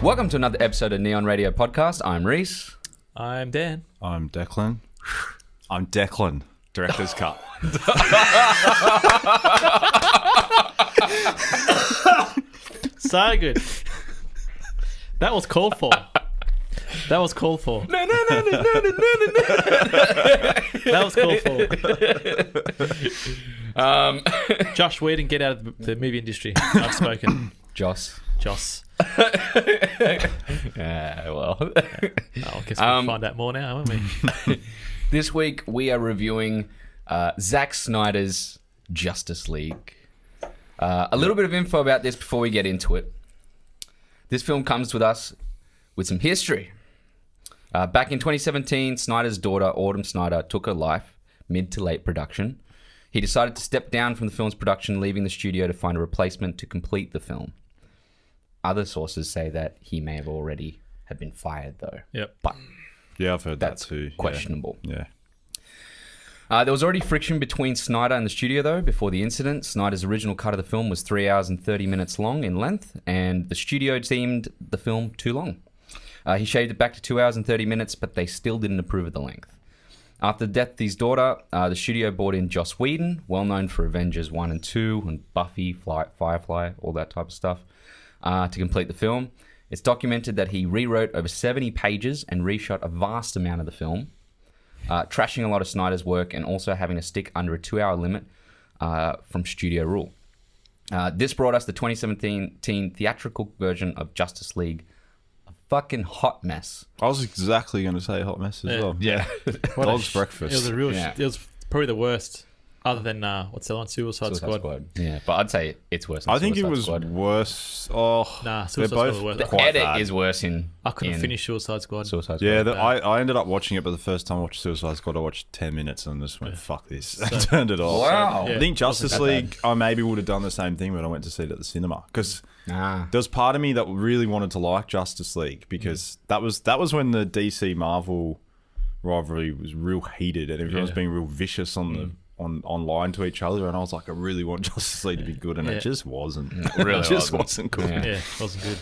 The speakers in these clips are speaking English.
Welcome to another episode of Neon Radio Podcast. I'm Reece. I'm Dan. I'm Declan. I'm Declan. Director's cut. So good. That was called for. That was called for. That was called for. Josh Whedon, get out of the movie industry. I've spoken. Joss. Yeah, well. I guess we'll find out more now, won't we? This week we are reviewing Zack Snyder's Justice League. A little bit of info about this before we get into it. This film comes with us with some history. Back in 2017, Snyder's daughter, Autumn Snyder, took her life mid to late production. He decided to step down from the film's production, leaving the studio to find a replacement to complete the film. Other sources say that he may have already have been fired, though. Yep. But Yeah, I've heard that that's too. questionable. Yeah. There was already friction between Snyder and the studio, though, before the incident. Snyder's original cut of the film was 3 hours and 30 minutes long in length, and the studio deemed the film too long. He shaved it back to 2 hours and 30 minutes, but they still didn't approve of the length. After the death of his daughter, the studio brought in Joss Whedon, well known for Avengers 1 and 2, and Buffy, Firefly, all that type of stuff, to complete the film. It's documented that he rewrote over 70 pages and reshot a vast amount of the film, trashing a lot of Snyder's work and also having to stick under a 2-hour limit from studio rule. This brought us the 2017 theatrical version of Justice League, a fucking hot mess. I was exactly going to say hot mess as well. Yeah. Dog's breakfast. It was a real. Yeah. It was probably the worst, other than what's the one? Suicide Squad. Yeah, but I'd say it's worse than I think Suicide it was Squad. worse. Oh, Nah, they're Suicide Squad was both worse. The quite edit bad. is worse in I couldn't in finish Suicide Squad. Suicide Squad. Yeah, I ended up watching it, but the first time I watched Suicide Squad, I watched 10 minutes and just went, fuck this. I turned it off. Wow. Yeah. I think Justice Wasn't that League, I maybe would have done the same thing when I went to see it at the cinema. Because Ah. there was part of me that really wanted to like Justice League because that was when the DC Marvel rivalry was real heated and everyone was being real vicious on the online to each other, and I was like, I really want Justice League to be good, and it just wasn't. really it just wasn't. wasn't good. Yeah. Yeah, it wasn't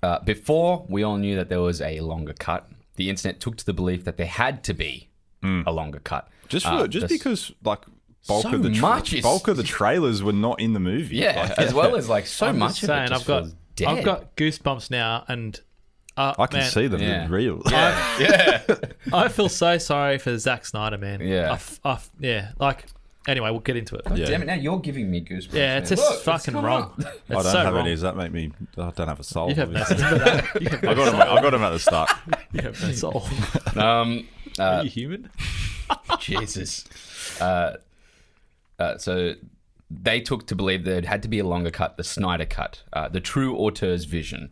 good. Before we all knew that there was a longer cut, the internet took to the belief that there had to be a longer cut. Just this- because like bulk So of the much is- bulk of the trailers were not in the movie. Yeah, Like, as well as like so I'm much just of saying, it just I've got feels dead. I've got goosebumps now, and I can see them. Yeah. They're real. Yeah. I feel so sorry for Zack Snyder, man. Yeah. Yeah. Like, anyway, we'll get into it. Yeah. Damn it, now you're giving me goosebumps. Yeah, it's man. just Look, fucking come wrong. on. It's I don't so have wrong. any. Does that make me? I don't have a soul. You have no obviously. soul. I got him at the start. You have no soul. Uh, Are you human? Jesus. So they took to believe there had to be a longer cut, the Snyder cut, the true auteur's vision.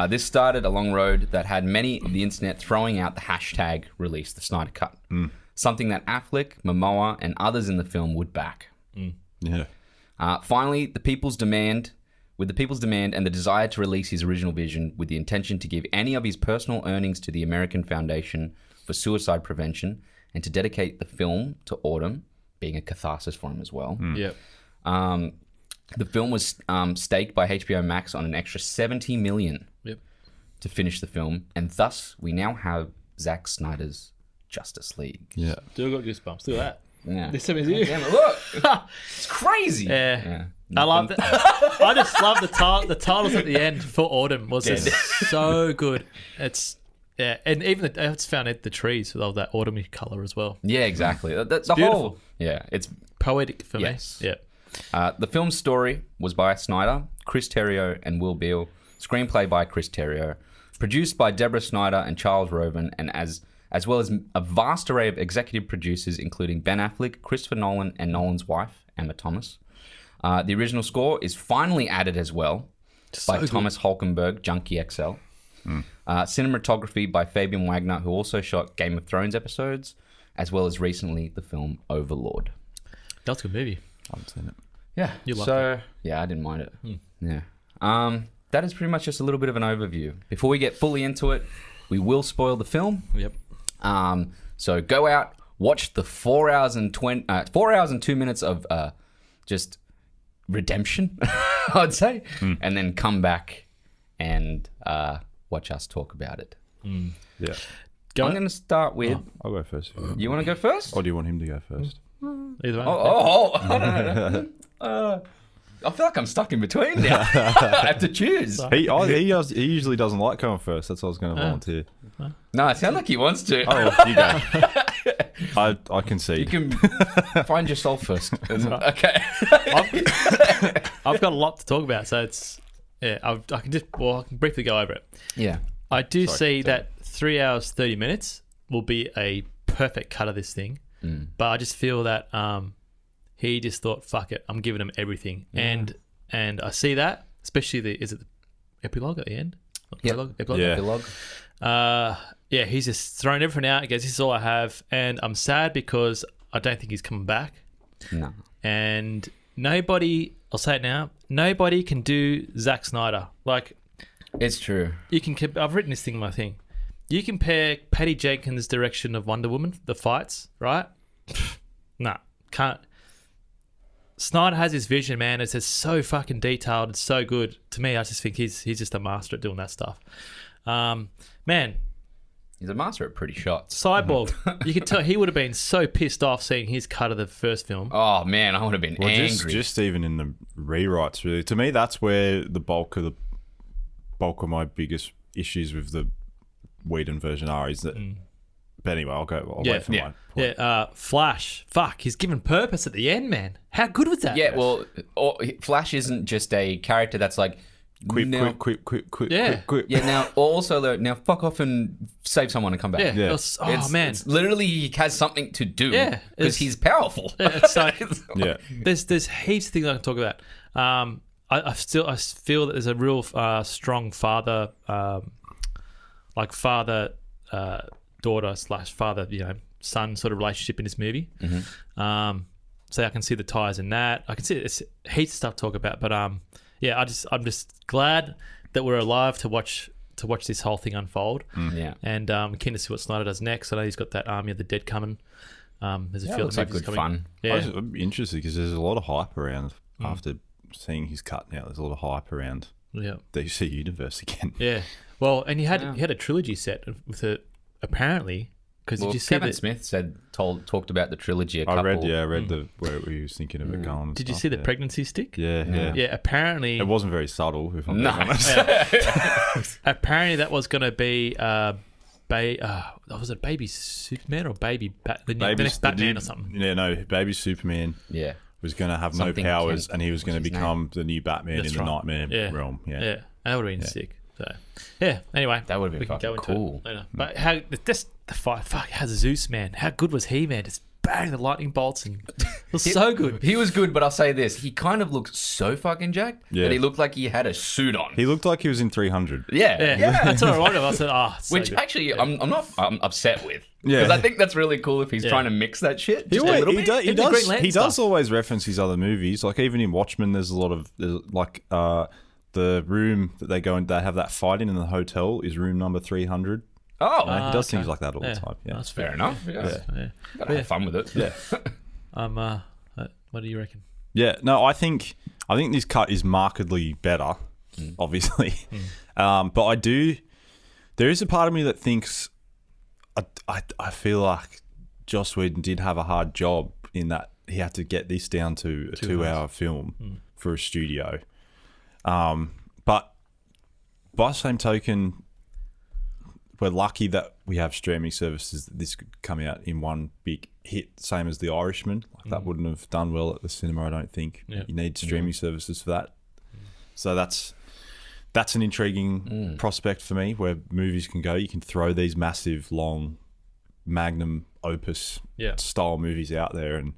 This started a long road that had many of the internet throwing out the hashtag release the Snyder cut, something that Affleck, Momoa, and others in the film would back. Yeah. Finally, with the people's demand and the desire to release his original vision with the intention to give any of his personal earnings to the American Foundation for Suicide Prevention and to dedicate the film to Autumn, being a catharsis for him as well. Yep. The film was staked by HBO Max on an extra $70 million Yep. to finish the film, and thus we now have Zack Snyder's Justice League. Yeah. Still got goosebumps. Look at that. Yeah. This time is you. Damn it, look! It's crazy! Yeah. I love that. I just love the titles at the end for Autumn was just so good. It's and even I just found out the trees with all that autumny color as well. Yeah, exactly. The beautiful. whole... Yeah, it's... Poetic for Yes. me. Yeah. The film's story was by Snyder, Chris Terrio, and Will Beall. Screenplay by Chris Terrio. Produced by Deborah Snyder and Charles Roven, and as well as a vast array of executive producers, including Ben Affleck, Christopher Nolan, and Nolan's wife, Emma Thomas. The original score is finally added as well by Thomas Holkenberg, Junkie XL. Cinematography by Fabian Wagner, who also shot Game of Thrones episodes, as well as recently the film Overlord. That was a good movie. I haven't seen it. Yeah. You liked so yeah, I didn't mind it. Yeah. That is pretty much just a little bit of an overview. Before we get fully into it, we will spoil the film. Yep. So go out, watch the 4 hours and 2 minutes of just redemption, I'd say, and then come back and watch us talk about it. Yeah. I'm going to start with... I'll go first. You want to go first? Or do you want him to go first? Either way. I feel like I'm stuck in between now. I have to choose. He usually doesn't like going first. That's why I was going to volunteer. No, it sounds like he wants to. Oh, you go. I concede. You can find yourself first. Okay. I've got a lot to talk about, so it's I can briefly go over it. Yeah. I do see that 3 hours 30 minutes will be a perfect cut of this thing, but I just feel that he just thought, "Fuck it, I'm giving him everything," and I see that, especially the epilogue at the end. Epilogue. He's just thrown everything out. He goes, "This is all I have," and I'm sad because I don't think he's coming back. No. And nobody, I'll say it now, nobody can do Zack Snyder. Like, it's true. you can. I've written this thing in my thing. You compare Patty Jenkins' direction of Wonder Woman, the fights, right? Nah, can't. Snyder has his vision, man. It's just so fucking detailed. It's so good. To me, I just think he's just a master at doing that stuff. Man, he's a master at pretty shots. Cyborg, you could tell he would have been so pissed off seeing his cut of the first film. Oh man, I would have been angry. Just even in the rewrites, really. To me, that's where the bulk of my biggest issues with the Whedon version are. Is that? But anyway, I'll wait for my point. Flash. Fuck, he's given purpose at the end, man. How good was that? Yeah, well, Flash isn't just a character that's like Quip. Yeah. Yeah, now fuck off and save someone and come back. Yeah. Man. It's literally he has something to do. Yeah, because he's powerful. It's like, Yeah. There's heaps of things I can talk about. I feel that there's a real strong father daughter / father son sort of relationship in this movie. So I can see the ties in that. I can see it's heaps of stuff to talk about, but I'm just glad that we're alive to watch this whole thing unfold. Yeah, and I'm keen to see what Snyder does next. I know he's got that Army of the Dead coming. There's a few looks like good fun. Yeah, I'm interested because there's a lot of hype around after seeing his cut. Now there's a lot of hype around the DC universe again. Yeah. Well, and he had a trilogy set with it apparently. Because did you see Kevin Smith talked about the trilogy a couple. I read where he was thinking of it going. Did you see the pregnancy stick? Yeah. Yeah, apparently it wasn't very subtle, if I'm being honest. Apparently that was going to be was it Baby Superman or Baby the next Batman or something? Yeah, no, Baby Superman. Yeah. Was going to have no powers, and he was going to become the new Batman in the Nightmare realm. Yeah, and that would have been sick. So, yeah. Anyway, that would have been fucking cool. But how the fight? Fuck, how's Zeus, man? How good was he, man? Just bang the lightning bolts and it was so good. He was good, but I'll say this: he kind of looked so fucking jacked that he looked like he had a suit on. He looked like he was in 300. Yeah. That's what I wanted. I said, which good. Actually, I'm upset with. Because I think that's really cool if he's trying to mix that shit. He does always reference his other movies. Like even in Watchmen, there's a lot of the room that they go in, they have that fight in the hotel is room number 300. Oh, he does things like that all the time. Yeah, that's fair enough. Gotta have fun with it. Yeah. What do you reckon? Yeah, no, I think this cut is markedly better, obviously, but there is a part of me that thinks I feel like Joss Whedon did have a hard job in that he had to get this down to a 2-hour film for a studio. But by the same token, we're lucky that we have streaming services that this could come out in one big hit, same as The Irishman. Like that wouldn't have done well at the cinema, I don't think. Yeah. You need streaming services for that. So that's an intriguing prospect for me, where movies can go. You can throw these massive, long, magnum opus style movies out there, and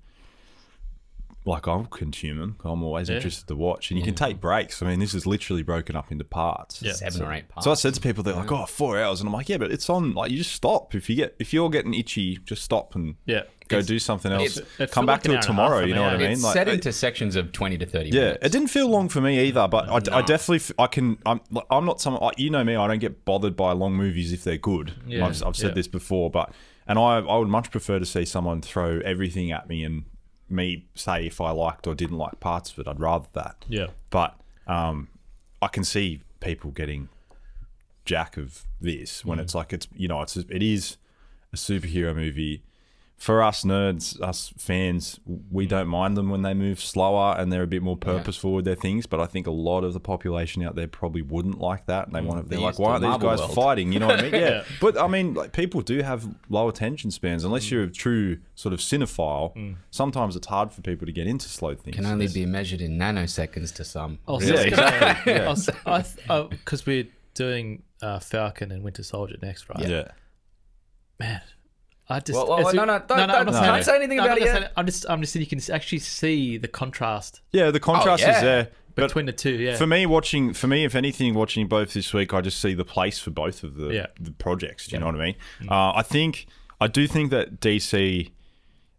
like I'll consume them. I'm always interested to watch, and you can take breaks. I mean, this is literally broken up into parts. Yeah. 7 or 8 parts. So I said to people, they're like, 4 hours, and I'm like, yeah, but it's on. Like, you just stop if you're getting itchy, just stop and go do something else. Come back to it tomorrow. You know what I mean? It's like, set into sections of 20 to 30 yeah, minutes. It didn't feel long for me either, but I definitely I'm not someone like, you know me. I don't get bothered by long movies if they're good. Yeah. I've said this before, and I would much prefer to see someone throw everything at me and me say if I liked or didn't like parts of it. I'd rather that. Yeah. But I can see people getting jack of this when it's like it is a superhero movie. For us nerds, us fans, we don't mind them when they move slower and they're a bit more purposeful with their things. But I think a lot of the population out there probably wouldn't like that. And they're like, why aren't these guys fighting? You know what I mean? Yeah. But I mean, like, people do have low attention spans. Unless you're a true sort of cinephile, sometimes it's hard for people to get into slow things. Can only be measured in nanoseconds to some. Because we're doing Falcon and Winter Soldier next, right? Yeah. Man. Don't say anything about it yet. I'm just saying you can actually see the contrast. Yeah, the contrast is there between the two. Yeah. For me, if anything, watching both this week, I just see the place for both of the projects. Do you know what I mean? I do think that DC.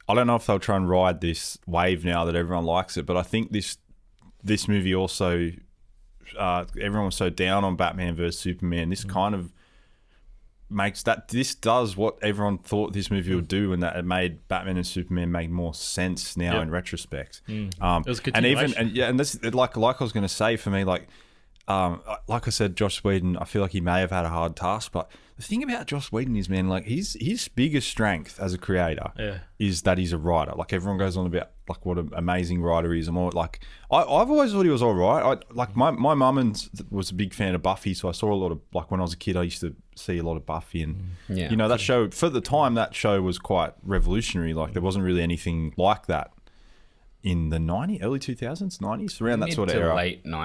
I don't know if they'll try and ride this wave now that everyone likes it, but I think this movie also. Everyone was so down on Batman vs Superman. This kind of makes that this does what everyone thought this movie would do, and that it made Batman and Superman make more sense now in retrospect. It was a continuation. And this like I was going to say, for me, like I said, Joss Whedon, I feel like he may have had a hard task, but the thing about Joss Whedon is, man, like his biggest strength as a creator is that he's a writer. Like everyone goes on about like what an amazing writer he is, and more like I've always thought he was all right. My mum was a big fan of Buffy, so I saw a lot of, like when I was a kid, I used to see a lot of Buffy, and you know, that show for the time, that show was quite revolutionary. Like there wasn't really anything like that in the early 2000s, 90s, around that sort of era.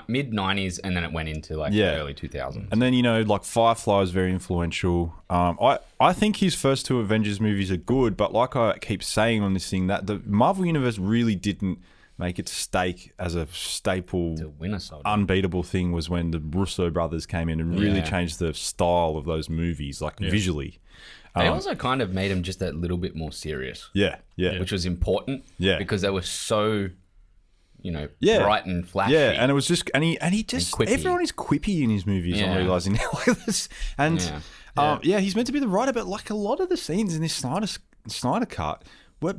Mid 90s, and then it went into like the early 2000s. And then, you know, like Firefly is very influential. I think his first two Avengers movies are good, but like I keep saying on this thing, that the Marvel Universe really didn't make its stake as a staple, unbeatable thing was when the Russo brothers came in and really changed the style of those movies, like visually. They also kind of made him just a little bit more serious. Yeah. Which was important. Yeah. Because they were so, bright and flashy. Yeah, and it was just, and he just, everyone is quippy in his movies, I'm realizing now. Like this. And he's meant to be the writer, but like a lot of the scenes in this Snyder cut, where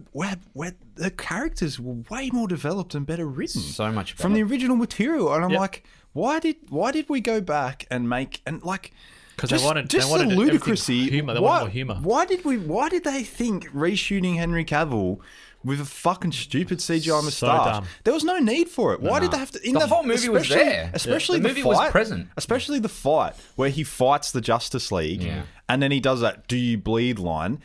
the characters were way more developed and better written. So much better. From the original material. And I'm like, why did we go back and make, and like, because they wanted the ludicrousy humor. They wanted more humor. Why did they think reshooting Henry Cavill with a fucking stupid CGI moustache? Dumb. There was no need for it. Why did they have to? The whole movie was there. Especially the movie was present. Especially the fight where he fights the Justice League, and then he does that "Do you bleed?" line.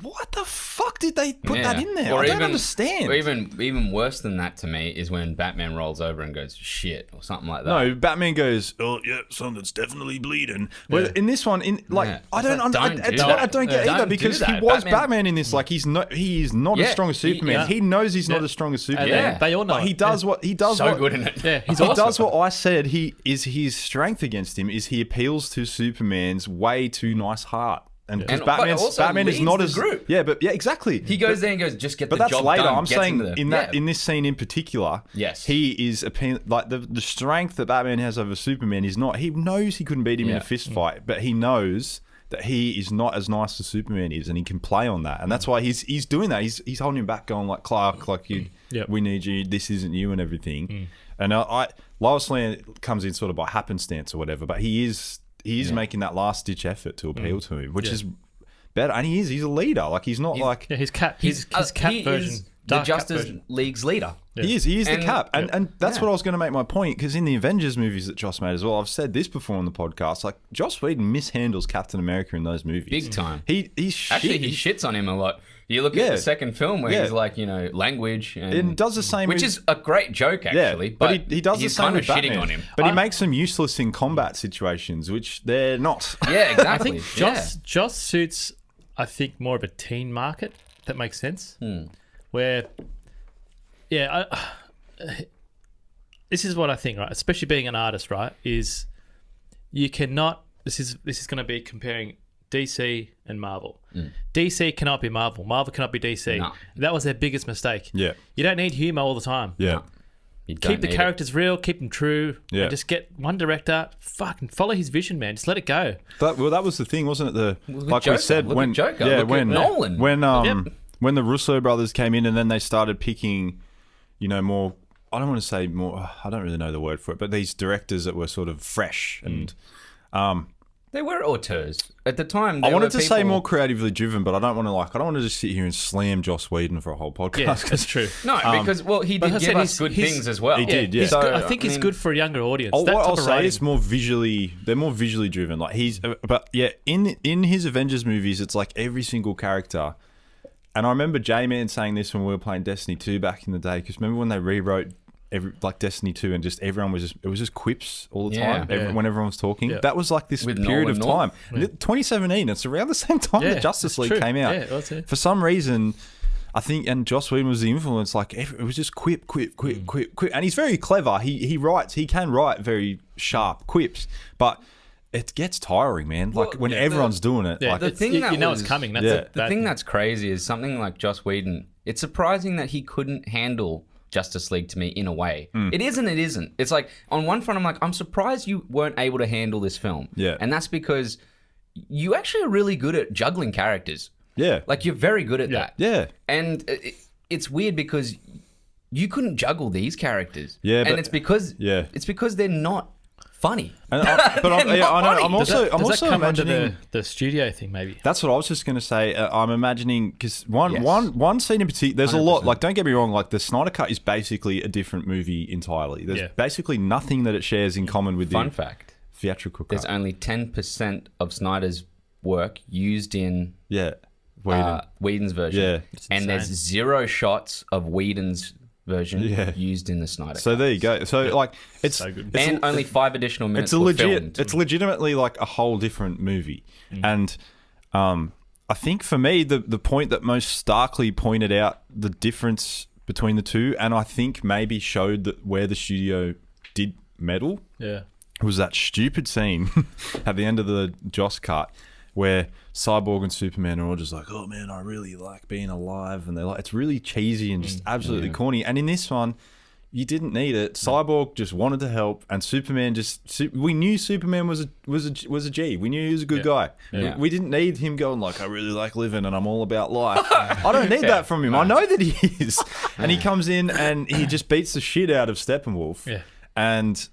What the fuck did they put that in there? I don't understand. Or even worse than that to me is when Batman rolls over and goes shit or something like that. No, Batman goes, "Oh yeah, something's definitely bleeding." Well, in this one, I don't get either, because he was Batman in this. Like he is not as strong as Superman. He knows he's not as strong as Superman. They all know. But he does what he does. So good in it. Yeah, he does what I said. His strength against him is he appeals to Superman's way too nice heart. And because Batman is not as group. Exactly. He goes there and goes, just get the job done. But that's later. I'm saying in this scene in particular, yes, he is like the strength that Batman has over Superman is not. He knows he couldn't beat him in a fist fight, but he knows that he is not as nice as Superman is, and he can play on that, and that's why he's doing that. He's holding him back, going like, Clark, like we need you. This isn't you, and everything. And Lois Lane comes in sort of by happenstance or whatever, but he is making that last ditch effort to appeal to him, which is better. And he's a leader. Like he's not like his Cap version. The Justice League's leader. Yeah. He is the Cap. And that's what I was going to make my point, because in the Avengers movies that Joss made as well, I've said this before on the podcast, like Joss Whedon mishandles Captain America in those movies. Big time. He shits on him a lot. You look at the second film where he's like, language and does the same, which is a great joke actually. Yeah, but he does the same kind with of Batman. shitting on him. But he makes them useless in combat situations, which they're not. Yeah, exactly. I think Joss suits, I think, more of a teen market. If that makes sense. Where, this is what I think, right? Especially being an artist, right? Is you cannot. This is going to be comparing DC and Marvel. DC cannot be Marvel. Marvel cannot be DC. No. That was their biggest mistake. Yeah. You don't need humor all the time. Yeah. Keep the characters real, keep them true. Yeah. And just get one director, fucking follow his vision, man. Just let it go. That was the thing, wasn't it? Like Joker. we said, Look when at Joker. Look at Nolan. When the Russo brothers came in and then they started picking, more I don't want to say more. I don't really know the word for it, but these directors that were sort of fresh and. They were auteurs at the time. I wanted to say more creatively driven, but I don't want to I don't want to just sit here and slam Joss Whedon for a whole podcast. Yeah, that's true. No, because he did give us good things as well. He did, yeah. So, I think he's good for a younger audience. What I'll say is they're more visually driven. Like but yeah, in his Avengers movies, it's like every single character. And I remember J-Man saying this when we were playing Destiny 2 back in the day. Because remember when they rewrote Destiny 2 and just everyone was just quips all the time when everyone was talking. Yeah. That was like this with period of time. Yeah. 2017, it's around the same time that Justice League came out. Yeah, that's it. For some reason, I think, and Joss Whedon was the influence, like it was just quip. And he's very clever. He can write very sharp quips, but it gets tiring, man. Like when everyone's doing it. Yeah, like the thing it's coming. That's the thing that's crazy is something like Joss Whedon. It's surprising that he couldn't handle Justice League to me in a way. It isn't. It's like on one front, I'm like, I'm surprised you weren't able to handle this film. Yeah. And that's because you actually are really good at juggling characters. Yeah. Like you're very good at that. Yeah. And it's weird because you couldn't juggle these characters. Yeah. And it's because they're not funny. I'm also come imagining under the studio thing, maybe. That's what I was just going to say. I'm imagining because one scene in particular. There's 100%. A lot. Like, don't get me wrong. Like, the Snyder Cut is basically a different movie entirely. There's basically nothing that it shares in common with Fun the fact: theatrical cut. There's only 10% of Snyder's work used in Whedon's version. Yeah, and there's 0 shots of Whedon's version used in the Snyder So Cut. there you go. So like it's so good. And only 5 additional minutes filmed. It's legitimately like a whole different movie. And I think for me the point that most starkly pointed out the difference between the two, and I think maybe showed that where the studio did meddle, was that stupid scene at the end of the Joss cut where Cyborg and Superman are all just like, oh man, I really like being alive. And they're like, it's really cheesy and just absolutely corny. And in this one, you didn't need it. Cyborg just wanted to help, and Superman we knew Superman was a G. We knew he was a good guy. Yeah. We didn't need him going like, I really like living and I'm all about life. I don't need that from him. I know that he is. And he comes in and he just beats the shit out of Steppenwolf. Yeah. And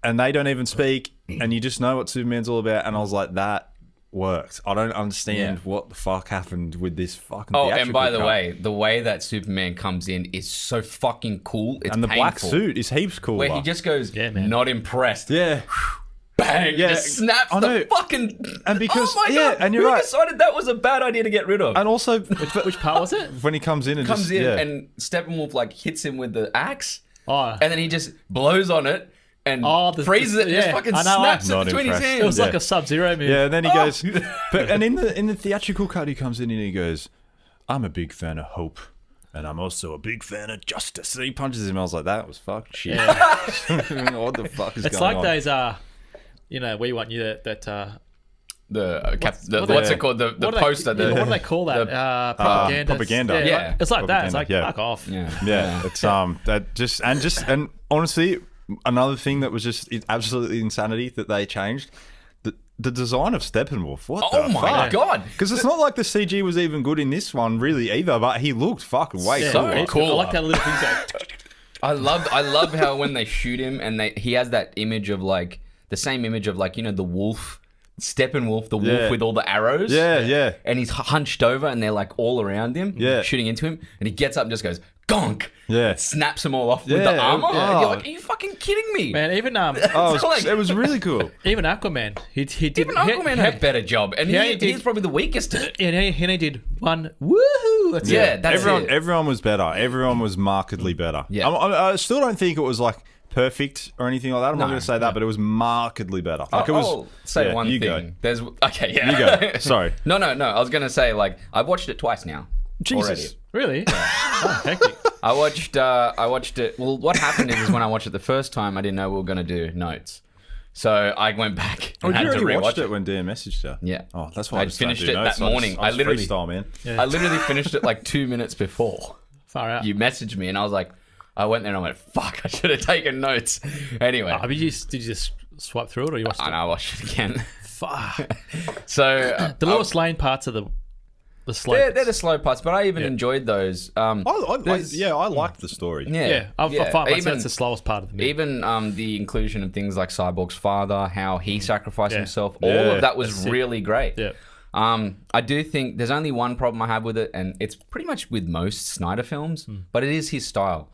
they don't even speak, and you just know what Superman's all about. And I was like, that worked. I don't understand what the fuck happened with this fucking and by the way that Superman comes in is so fucking cool. It's and the painful. black suit is heaps cooler. Where he just goes, not impressed. Yeah. Bang! Yeah, just snaps the fucking... And because... Oh my God, and you're who right. decided that was a bad idea to get rid of? And also... Which part was it? When he comes in and and Steppenwolf like hits him with the axe. Oh. And then he just blows on it. And freezes it and just fucking snaps it between his hands. It was like a Sub-Zero move. Yeah, and then he goes... and in the theatrical cut, he comes in and he goes, I'm a big fan of hope. And I'm also a big fan of justice. And he punches him. I was like, that was fucking shit. Yeah. What the fuck is it's going on? It's like those, we want you what's it called? The poster. What do they call that? Propaganda. Yeah. It's like that. It's like, yeah. fuck off. Yeah. It's and honestly, another thing that was just absolutely insanity that they changed. The design of Steppenwolf. What the fuck? Oh my God. Because it's not like the CG was even good in this one really either, but he looked fucking way so cool. cool. I like that little thing. I love how when they shoot him and he has that image of like the same image of like, the wolf, Steppenwolf, the wolf with all the arrows. Yeah. And he's hunched over and they're like all around him, shooting into him, and he gets up and just goes gonk. Yeah. Snaps them all off with the armor. Yeah. You're like, are you fucking kidding me? Man, even it was really cool. even Aquaman, he did. Even Aquaman had a better job, and he's probably the weakest in it. And he did one woohoo. That's it. That's everyone was better. Everyone was markedly better. Yeah. I still don't think it was like perfect or anything like that. I'm not going to say that, but it was markedly better. Like I'll say one thing. Go. There's You go. Sorry. No. I was going to say like I've watched it twice now. Jesus. Already. Really? Oh, hectic. I watched it. Well, what happened is when I watched it the first time, I didn't know we were going to do notes. So I went back and had to you already rewatch watched it when Dan messaged you? Yeah. Oh, that's why I finished it that morning. I literally freestyle, man. Yeah. I literally finished it like 2 minutes before. Far out. You messaged me and I was like, I went there and I went, fuck, I should have taken notes. Anyway. Did you just swipe through it or you watched it? I watched it again. Fuck. So the Lois Lane parts of the The slow. They're the slow parts, but I even enjoyed those. I liked the story. Yeah, I find that's the slowest part of the movie. Even the inclusion of things like Cyborg's father, how he sacrificed himself, all Yeah. of that was really great. Yeah. I do think there's only one problem I have with it, and it's pretty much with most Snyder films, but it is his style.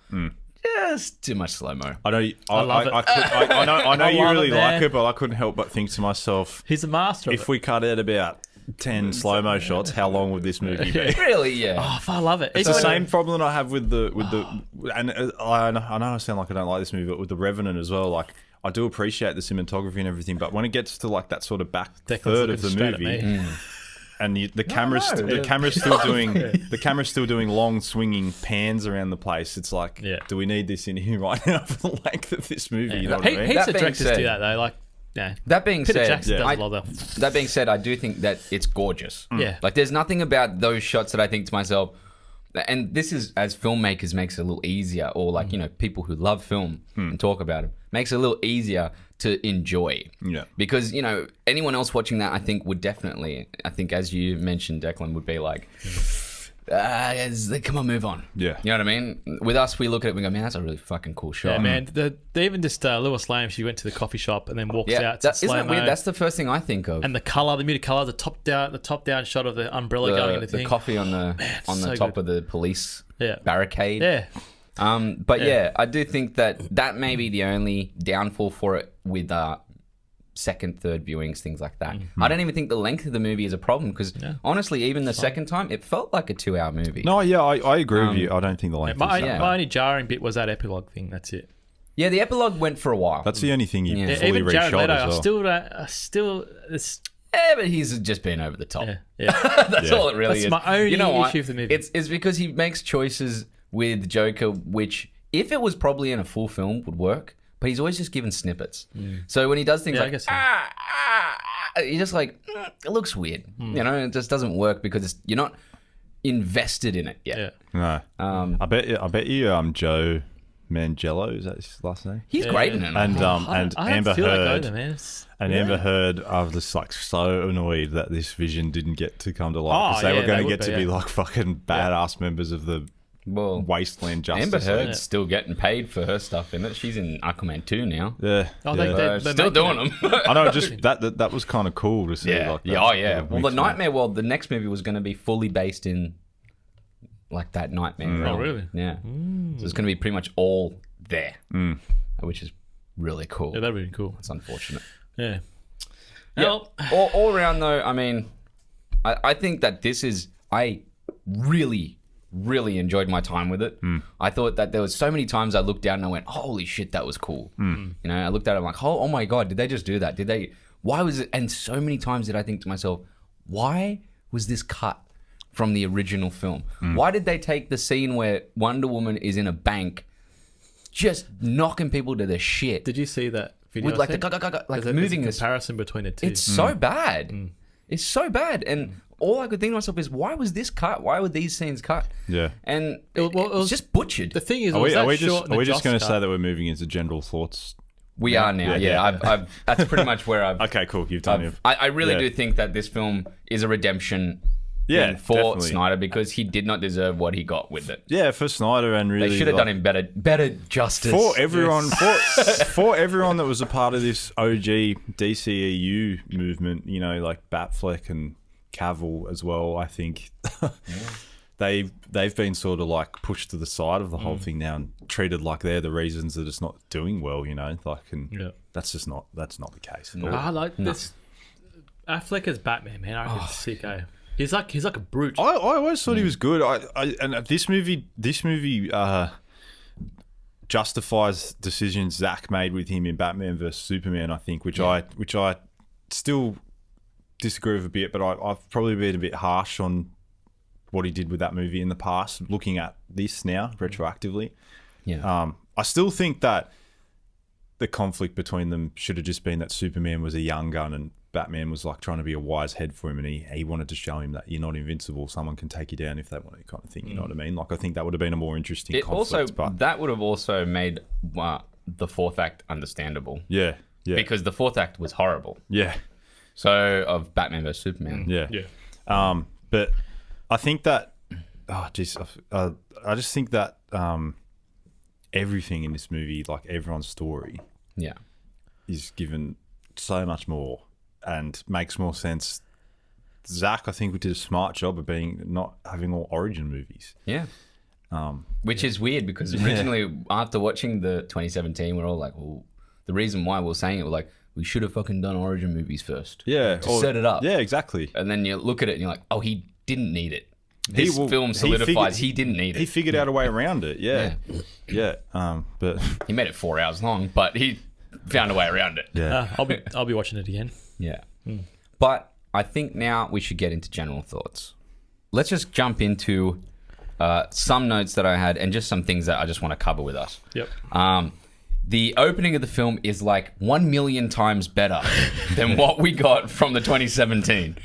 Just too much slow mo. I know. I love it. I know you love really it, man. like it, but I couldn't help but think to myself, He's a master. if we cut out about 10 slow mo shots, how long would this movie be? Really, yeah. I love it. It's the same problem that I have with the and I know I sound like I don't like this movie, but with The Revenant as well. Like, I do appreciate the cinematography and everything, but when it gets to like that sort of back third of the movie, and the camera's still doing long swinging pans around the place, it's like, do we need this in here right now for the length of this movie? You know what I mean? Heaps That of being directors said- do that though. Like, yeah. That being Peter said, Jackson does a lot of that. that being said, I do think that it's gorgeous. Yeah. Like, there's nothing about those shots that I think to myself, and this is, as filmmakers, makes it a little easier, or like, you know, people who love film and talk about it, makes it a little easier to enjoy. Yeah. Because, you know, anyone else watching that, I think, would definitely, I think, as you mentioned, Declan, would be like, come on, move on. Yeah. You know what I mean? With us, we look at it and we go, man, that's a really fucking cool shot. Yeah, man. They even just Lewis Lame, she went to the coffee shop and then walks Yeah, out. To isn't that slow-mo. weird? That's the first thing I think of. And the color, the muted color, the top down shot of the umbrella going in the thing. coffee on the so top good. of the police Yeah. barricade. Yeah. But I do think that may be the only downfall for it with second, third viewings, things like that. I don't even think the length of the movie is a problem because honestly, even the second time, it felt like a 2-hour movie. No, yeah, I agree with you. I don't think the length My is that. only jarring bit was that epilogue thing. That's it. Yeah, the epilogue went for a while. That's the only thing you Yeah. fully Even Jared reshot Leto, as well. it's But he's just been over the top. yeah. That's all it really That's is. my only you know what? issue with the movie. It's because he makes choices with Joker, which, if it was probably in a full film, would work. But he's always just given snippets. So when he does things I like, guess so. you're just like, it looks weird. You know, it just doesn't work because you're not invested in it yet. Yeah. No. I bet you Joe Mangello, is that his last name? He's great in it. And I Amber don't feel like Heard. either, man. Amber Heard, I was just like so annoyed that this vision didn't get to come to life. Because Oh, they were yeah, going they to would get be, to be yeah. like fucking badass members of the Well, Wasteland Justice Amber League. Heard's still getting paid for her stuff in it. She's in Aquaman 2 now. Yeah. Oh, yeah. they're Still making doing it. them. I know, just that was kind of cool to see. Yeah. Like Yeah. that, Oh, yeah. Well, the mixed Nightmare World, the next movie was going to be fully based in like that Nightmare realm. Oh, really? Yeah. So it's going to be pretty much all there, which is really cool. Yeah, that'd be cool. It's unfortunate. Yeah. Yeah. All around though, I mean, I think that I really enjoyed my time with it. I thought that there was so many times I looked down and I went, holy shit, that was cool. You know, I looked at it, I'm like, oh my God, did they just do that? Why was it? And so many times did I think to myself, why was this cut from the original film? Why did they take the scene where Wonder Woman is in a bank just knocking people to the shit? Did you see that video? With like I sent? like There's moving a this. comparison between the two. It's so bad. It's so bad. And all I could think to myself is, why was this cut? Why were these scenes cut? Yeah. And It was- it's just butchered. The thing is, Are we was just Joss going to cut? say that we're moving into general thoughts? We are now. Yeah. I've that's pretty much where I've. Okay, cool. You've done it. I really Yeah. do think that this film is a redemption Yeah, thing for definitely. Snyder because he did not deserve what he got with it. Yeah, for Snyder and really They should have done him better justice. for everyone for everyone that was a part of this OG DCEU movement, you know, like Batfleck and Cavill as well. I think they've been sort of like pushed to the side of the whole thing now and treated like they're the reasons that it's not doing well. You know, like, and that's not the case at all. I like this. Affleck as Batman, man. I reckon sick. He's like a brute. I always thought he was good. And this movie justifies decisions Zack made with him in Batman vs Superman. I think, which I still disagree with a bit, but I've probably been a bit harsh on what he did with that movie in the past. Looking at this now retroactively, I still think that the conflict between them should have just been that Superman was a young gun and Batman was like trying to be a wise head for him, and he wanted to show him that you're not invincible. Someone can take you down if they want to, kind of thing. You know what I mean? Like, I think that would have been a more interesting conflict. That would have also made the fourth act understandable. Yeah. Because the fourth act was horrible. Yeah. So of Batman vs Superman. Yeah. But I think that. Oh, geez, I just think that everything in this movie, like everyone's story, is given so much more and makes more sense. Zack, I think, we did a smart job of not having all origin movies. Yeah. Which is weird because originally, after watching the 2017, we're all like, well, the reason why we're saying it, we're like, we should have fucking done origin movies first. Yeah. To set it up. Yeah, exactly. And then you look at it and you're like, oh, he didn't need it. This film solidifies he didn't need it. He figured out a way around it. Yeah. But he made it 4 hours long, but he found a way around it. Yeah. I'll be watching it again. Yeah. But I think now we should get into general thoughts. Let's just jump into some notes that I had and just some things that I just want to cover with us. Yep. The opening of the film is like 1 million times better than what we got from the 2017.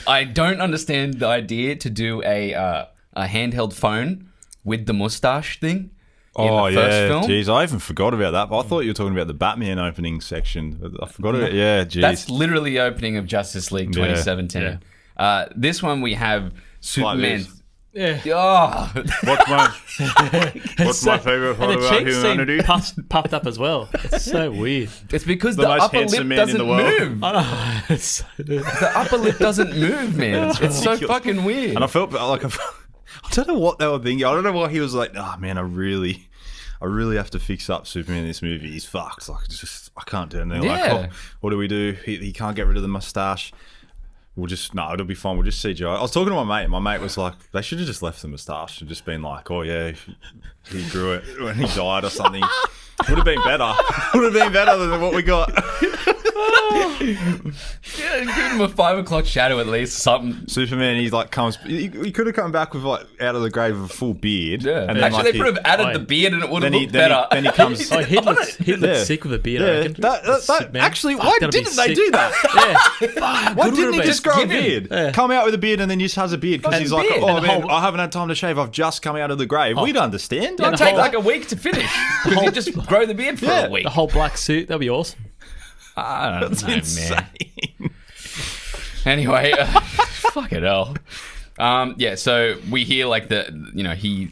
I don't understand the idea to do a handheld phone with the mustache thing. Oh, in the first film. Jeez, I even forgot about that. But I thought you were talking about the Batman opening section. I forgot about it. Yeah, jeez. That's literally the opening of Justice League 2017. Yeah. This one we have Superman. Yeah. Oh. What's my favorite part And the about cheeks humanity? seem puffed up as well. It's so weird. It's because The the most upper handsome lip man in doesn't the world. move. I know. It's so The upper lip doesn't move, man. It's so fucking weird. And I felt like I don't know what they were thinking. I don't know why he was like, oh man, I really have to fix up Superman in this movie. He's fucked. Like, it's just I can't do it. And they're like, oh, what do we do? He can't get rid of the mustache. It'll be fine. We'll just CGI. I was talking to my mate. My mate was like, they should have just left the moustache and just been like, oh yeah, he grew it when he died or something. Would have been better. Would have been better than what we got. Yeah, give him a 5 o'clock shadow at least, something. Superman, he like comes. He could have come back with like out of the grave with a full beard. Yeah. And then, Actually, like, they could have added the beard and it would have looked better. Then he comes. Oh, he'd look sick with a beard, I reckon. Actually, Fuck, why that'd be didn't they sick. do that? Yeah. Why didn't he just grow a give him. beard? Yeah. Come out with a beard and then just has a beard because he's like, beard. oh And the man, whole- I haven't had time to shave. I've just come out of the grave. We'd understand. It'll the take whole- like a week to finish because you just grow the beard for a week. The whole black suit, that'd be awesome. I don't know, Insane. man. Anyway, fucking hell. So we hear like he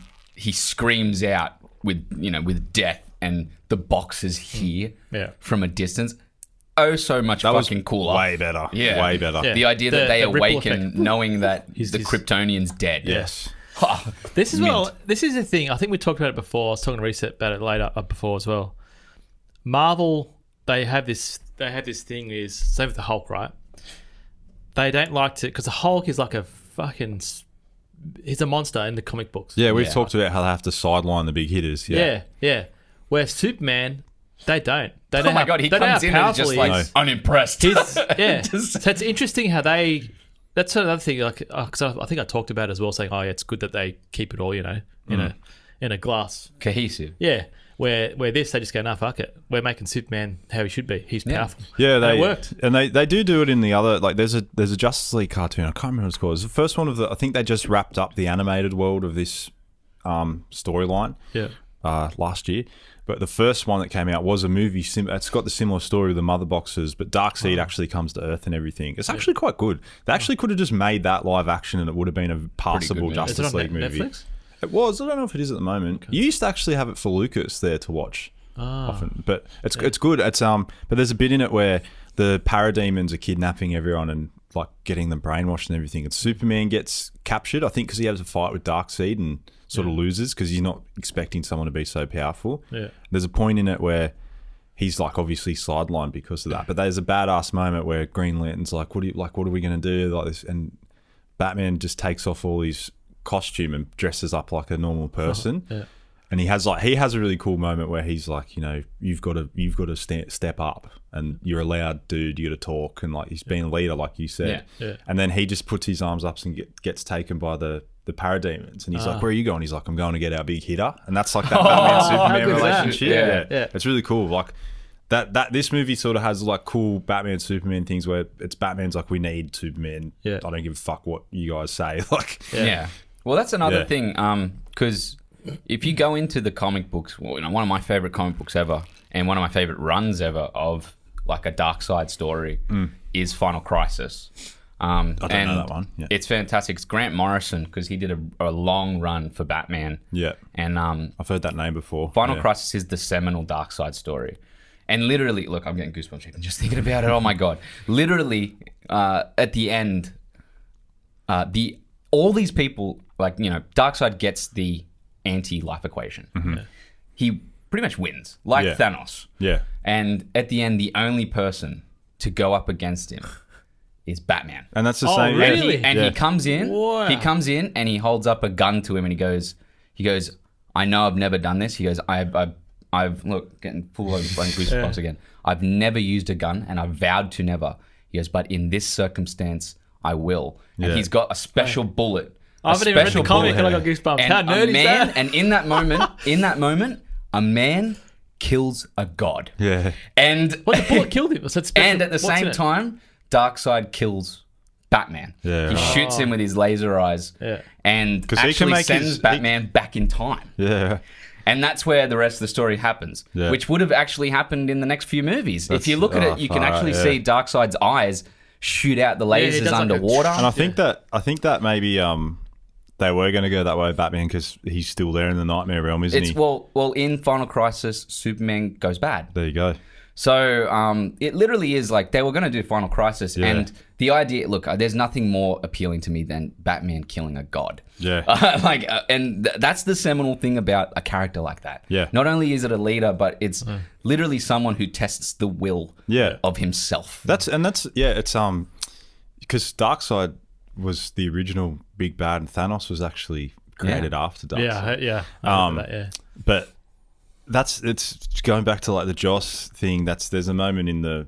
screams out with death and the box is here from a distance. Oh, so much That was fucking cooler. way better. Yeah. Way better. Yeah. The idea that they The ripple awaken effect. knowing that He's- the Kryptonian's dead. Yes. This is this is the thing. I think we talked about it before. I was talking to Reece about it later before as well. Marvel, they have this thing is same with the Hulk, right? They don't like to because the Hulk is like a fucking he's a monster in the comic books. Yeah, we've talked about how they have to sideline the big hitters. Yeah. Where Superman, they don't. They Oh don't my have- god, he they don't comes have in and is just powerful he like is. unimpressed. Yeah. Just- So it's interesting how they. That's another thing. Like, because I think I talked about it as well, saying, "Oh, yeah, it's good that they keep it all, in a glass." cohesive. Yeah. Where this they just go, "Nah, fuck it. We're making Superman how he should be. He's powerful." Yeah, And it worked. And they do it in the other, like there's a Justice League cartoon. I can't remember what it's called. It's the first one I think they just wrapped up the animated world of this storyline. Yeah. Last year. But the first one that came out was a movie. It's got the similar story with the mother boxes, but Darkseid actually comes to Earth and everything. It's actually quite good. They actually could have just made that live action and it would have been a passable movie. Justice Is it on League movie. Netflix? It was. I don't know if it is at the moment. You used to actually have it for Lucas there to watch often, but it's good. It's but there's a bit in it where the parademons are kidnapping everyone and like getting them brainwashed and everything. And Superman gets captured, I think, because he has a fight with Darkseid and sort of loses because he's not expecting someone to be so powerful. Yeah. There's a point in it where he's like obviously sidelined because of that. But there's a badass moment where Green Lantern's like, what are we going to do like this? And Batman just takes off all his costume and dresses up like a normal person. Yeah. And he has a really cool moment where he's like, you've got to step up and you're a loud dude. You got to talk and like he's being a leader, like you said. Yeah. And then he just puts his arms up and gets taken by the parademons. And he's like, "Where are you going?" He's like, "I'm going to get our big hitter." And that's like that Batman Superman good is that? relationship. Yeah. It's really cool. Like that this movie sort of has like cool Batman Superman things where it's Batman's like, we need Superman. Yeah. I don't give a fuck what you guys say. Like Yeah. Well, that's another Yeah. thing, because if you go into the comic books, one of my favorite comic books ever, and one of my favorite runs ever of like a dark side story is Final Crisis. I don't know that one. Yeah. It's fantastic. It's Grant Morrison because he did a long run for Batman. Yeah. And I've heard that name before. Final Crisis is the seminal Darkseid story. And literally, look, I'm getting goosebumps even just thinking about it. Oh my God. Literally, at the end, all these people, like, you know, Darkseid gets the anti-life equation. Mm-hmm. He pretty much wins, like Thanos. Yeah. And at the end, the only person to go up against him is Batman. And that's the same. Really? And he comes in. Wow. He comes in and he holds up a gun to him and he goes, I know I've never done this. He goes, I've look, getting full of goosebumps again. I've never used a gun and I've vowed to never. He goes, but in this circumstance, I will. And he's got a special bullet. I haven't even read the comic and I got goosebumps. How nerdy is that? And in that moment, a man kills a god. Yeah. And What, the bullet killed him? So it's special. and at the What's same in it? time, Darkseid kills Batman. Yeah. He shoots him with his laser eyes. Yeah. And 'Cause he can actually make sends his- Batman back in time. Yeah. And that's where the rest of the story happens, Yeah. which would have actually happened in the next few movies. If you look at it, you can far actually out, see Darkseid's eyes shoot out the he lasers does like a- underwater. And I think that maybe they were going to go that way with Batman because he's still there in the nightmare realm, isn't It's he? well, in Final Crisis, Superman goes bad. There you go. So it literally is like they were going to do Final Crisis, and the idea. Look, there's nothing more appealing to me than Batman killing a god. Yeah. That's the seminal thing about a character like that. Yeah. Not only is it a leader, but it's literally someone who tests the will of himself. It's because Darkseid was the original big bad, and Thanos was actually created after Darkseid. Yeah. I remember that, yeah. But it's going back to like the Joss thing. There's a moment in the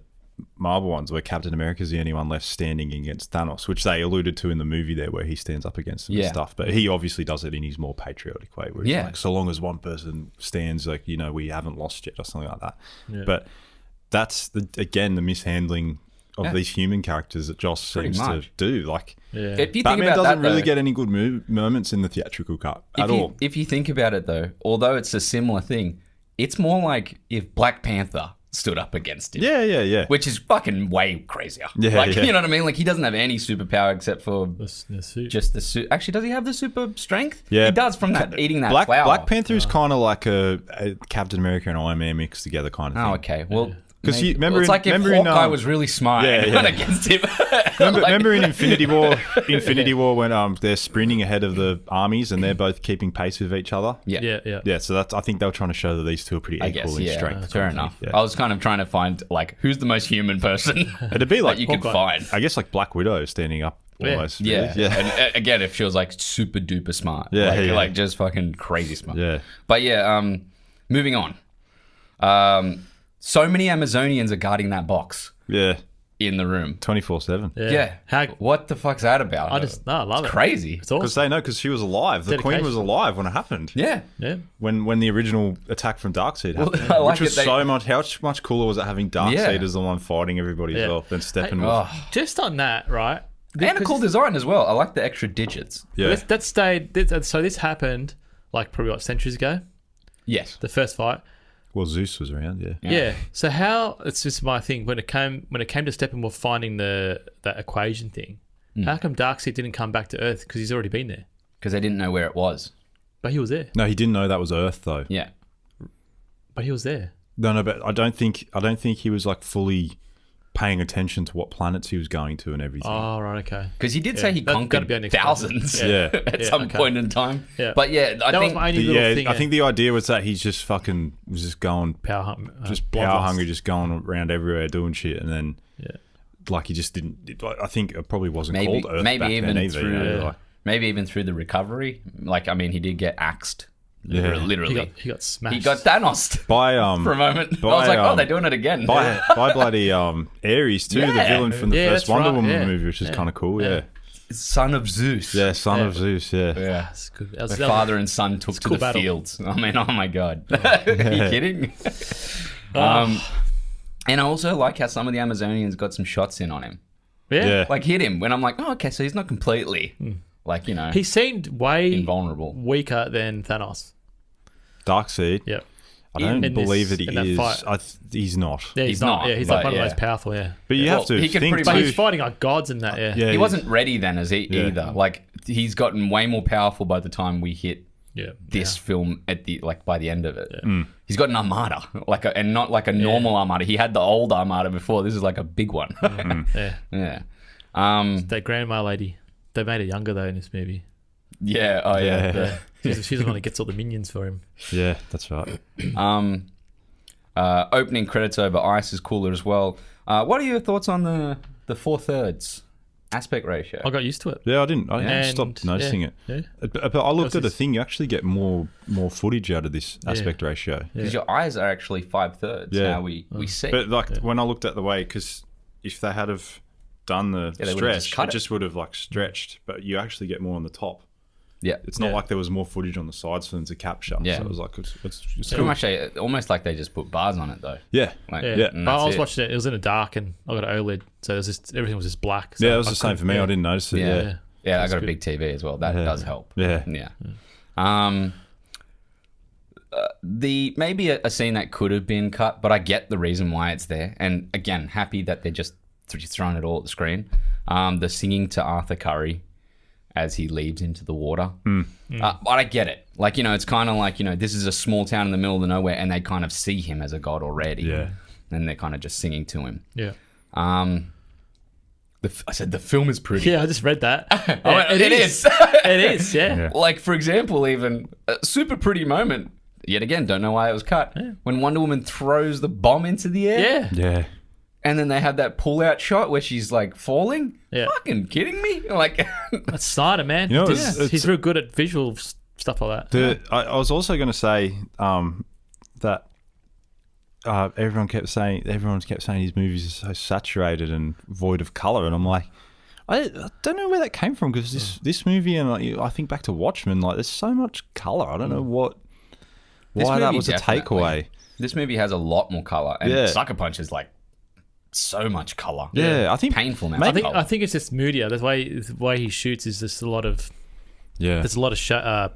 Marvel ones where Captain America's the only one left standing against Thanos, which they alluded to in the movie there, where he stands up against him and stuff. But he obviously does it in his more patriotic way, where he's like, so long as one person stands, like, you know, we haven't lost yet, or something like that. Yeah. But that's the mishandling of these human characters that Joss seems to do. Like, if you Batman think about doesn't that, really though, get any good moments in the theatrical cut at all. If you think about it, though, although it's a similar thing, it's more like if Black Panther stood up against him. Yeah. Which is fucking way crazier. You know what I mean? Like, he doesn't have any superpower except for The suit. just the suit. Actually, does he have the super strength? Yeah. He does from that eating that Black flower. Panther is kind of like a Captain America and Iron Man mixed together kind of thing. Oh, okay. Well, 'Cause maybe- you remember it's in- like if remember in, Hawkeye was really smart and went against him. Remember in Infinity War when they're sprinting ahead of the armies and they're both keeping pace with each other? Yeah. So I think they were trying to show that these two are pretty equal in strength. Fair kind of enough. thing. I was kind of trying to find, like, who's the most human person It'd be like that you could find. I guess like Black Widow standing up almost. Yeah. really. And again, it feels like super duper smart. Yeah, like just fucking crazy smart. Yeah. But moving on. So many Amazonians are guarding that box Yeah. in the room. 24/7. Yeah. How, What the fuck's that about? I love it. Crazy. It's awesome. Because they know, because she was alive. The Queen was Dedication. alive when it happened. Yeah. Yeah. When the original attack from Darkseid happened, I like which was it, so much. How much cooler was it having Darkseid Yeah. as the one fighting everybody as well than Steppenwolf? Oh. Just on that, right? And a cool design as well. I like the extra digits. Yeah, That stayed. So this happened like probably centuries ago. Yes. The first fight. well, Zeus was around. Yeah, Yeah. So how? It's just my thing. When it came to Steppenwolf finding that equation thing, how come Darkseid didn't come back to Earth? Because he's already been there. Because they didn't know where it was. But he was there. No, he didn't know that was Earth though. Yeah. But he was there. No, but I don't think he was like fully paying attention to what planets he was going to and everything. Oh, right. Okay. Because he did say he That's gotta be an conquered explanation. thousands Yeah. at some point in time. Yeah. But yeah, I That was think my only little thing. I think the idea was that he's just fucking was just going power power hungry, just going around everywhere doing shit, and then like he just didn't. I think it probably wasn't called Earth back even then either. through you know, like- maybe even through the recovery. Like, I mean, he did get axed. Literally. He got smashed. He got Thanos by for a moment. I by, was like, oh, they're doing it again. by bloody Ares too, the Yeah. villain from the Yeah, first that's Wonder right, Woman yeah. movie, which is kind of cool. Yeah, Son of Zeus. son of Zeus. Yeah, Yeah. That's good. That was- The that was- father and son took to cool the battle. fields. I mean, oh my God. Are you kidding? And I also like how some of the Amazonians got some shots in on him. yeah. Like, hit him when I'm like, oh, okay, so he's not completely, like, you know, He seemed way invulnerable. weaker than Thanos. Darkseid. Yep. I don't in believe this- that he in that is. fight. He's not. Yeah, He's not, Yeah, he's but like one of yeah. those powerful. Yeah, But you Well, have to he could think pretty but much- too. he's fighting like gods in that. Yeah, Yeah, He wasn't ready then as Yeah. either. Like he's gotten way more powerful by the time we hit yeah. this film at the by the end of it. He's got an armada, and not like a normal armada. He had the old armada before. This is like a big one. Yeah. Yeah. That grandma lady. They made her younger though in this movie. Yeah. Oh yeah. Yeah. She's the one that gets all the minions for him. Yeah, that's right. Opening credits over ice is cooler as well. What are your thoughts on the 4/3 aspect ratio? I got used to it. Yeah, I didn't And- stop noticing it. Yeah. But I looked at a Because thing. You actually get more footage out of this aspect ratio. Because your eyes are actually 5/3 Yeah. how we see. But like when I looked at the way, because if they had have done the they would've just stretch, cut it it. just would have like stretched. But you actually get more on the top. Yeah. It's not Yeah. like there was more footage on the sides for them to capture. Yeah. So it was like it's Pretty cool. much almost like they just put bars on it though. Yeah. Like, Yeah. Yeah. and But I that's was it. watching it. It was in the dark, and I got an OLED, so it was just, everything was just black. So Yeah, it was I the same for me. couldn't- I didn't notice it. Yeah. Yeah. Yeah, I That's got a good. big TV as well. That Yeah. does help. Yeah. Yeah. The maybe a scene that could have been cut, but I get the reason why it's there. And again, happy that they're just throwing it all at the screen. The singing to Arthur Curry as he leaps into the water. But I get it. Like, it's kind of like, this is a small town in the middle of nowhere and they kind of see him as a god already. Yeah. And they're kind of just singing to him. Yeah. I said the film is pretty. Yeah, I just read that. Oh, it is. It is. Yeah. Yeah. Like, for example, even a super pretty moment, yet again, don't know why it was cut, when Wonder Woman throws the bomb into the air. Yeah. Yeah. And then they have that pull-out shot where she's, like, falling. Yeah. Fucking kidding me? Like, That's Snyder, man. You know, He's real good at visual stuff like that. I was also going to say that everyone kept saying his movies are so saturated and void of color, and I'm like, I don't know where that came from, because this movie, and I think back to Watchmen, like there's so much color. I don't know why that movie was a definitely. takeaway. this movie has a lot more color. And Yeah. Sucker Punch is, like, so much color. Yeah, I think Painful now. I think it's just moodier. The way he shoots is just a lot of there's a lot of shadow.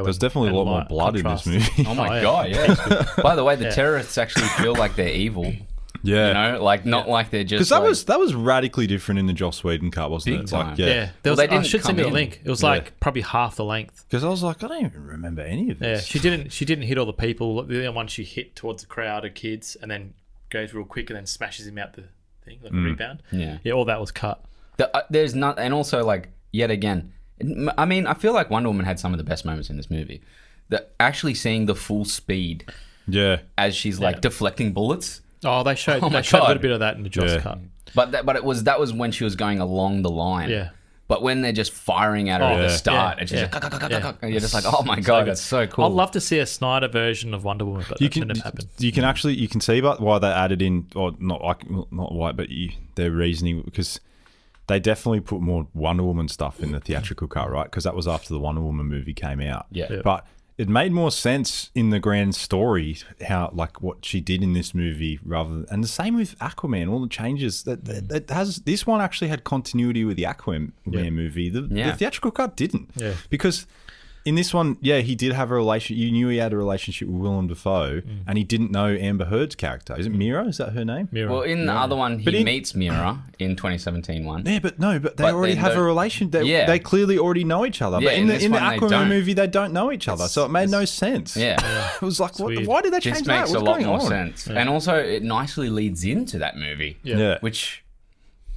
There's definitely a lot more light blood contrast. in this movie. Oh my yeah. god, yeah. By the way, the terrorists actually feel like they're evil. Yeah, Like not like they're just. because that was radically different in the Joss Whedon cut, wasn't Big it? time. Like, Yeah, yeah. there was, they I didn't should send you come the in. link. It was Yeah. like probably half the length. Because I was like, I don't even remember any of Yeah, this. she didn't hit all the people. The only one she hit towards the crowd of kids, and then goes real quick and then smashes him out the thing, like a rebound. Yeah. Yeah, all that was cut. There's not, and also like yet again, I mean, I feel like Wonder Woman had some of the best moments in this movie. Actually seeing the full speed Yeah, as she's like deflecting bullets. Oh, they showed Oh my a God. little bit of that in the Joss Yeah. cut. But that was when she was going along the line. Yeah. But when they're just firing at her at the yeah. start, Yeah. and she's Yeah. like, "Cuck, cuck, cuck, Yeah. cuck," and you're just like, oh my god, good. that's so cool. I'd love to see a Snyder version of Wonder Woman, but you that can didn't happen. you can see but why they added in, or not why, but their reasoning, because they definitely put more Wonder Woman stuff in the theatrical cut, right? Because that was after the Wonder Woman movie came out. Yeah. Yeah. But it made more sense in the grand story how, like, what she did in this movie and the same with Aquaman. All the changes that has, this one actually had continuity with the Aquaman movie. The theatrical cut didn't. Yeah. Because in this one, he did have a relation. You knew he had a relationship with Willem Dafoe, and he didn't know Amber Heard's character. Is it Mira? Is that her name? Mira. Well, in the other one, But he in- meets Mira in 2017 one. Yeah, but they But already then have a the- relation. They clearly already know each other. Yeah, but in in this the one, they Aquaman don't. movie, they don't know each other, so it made no sense. Yeah. It was like, weird. why did they Just change that? makes What's a lot going more on? sense. And also, it nicely leads into that movie. Yeah. Which,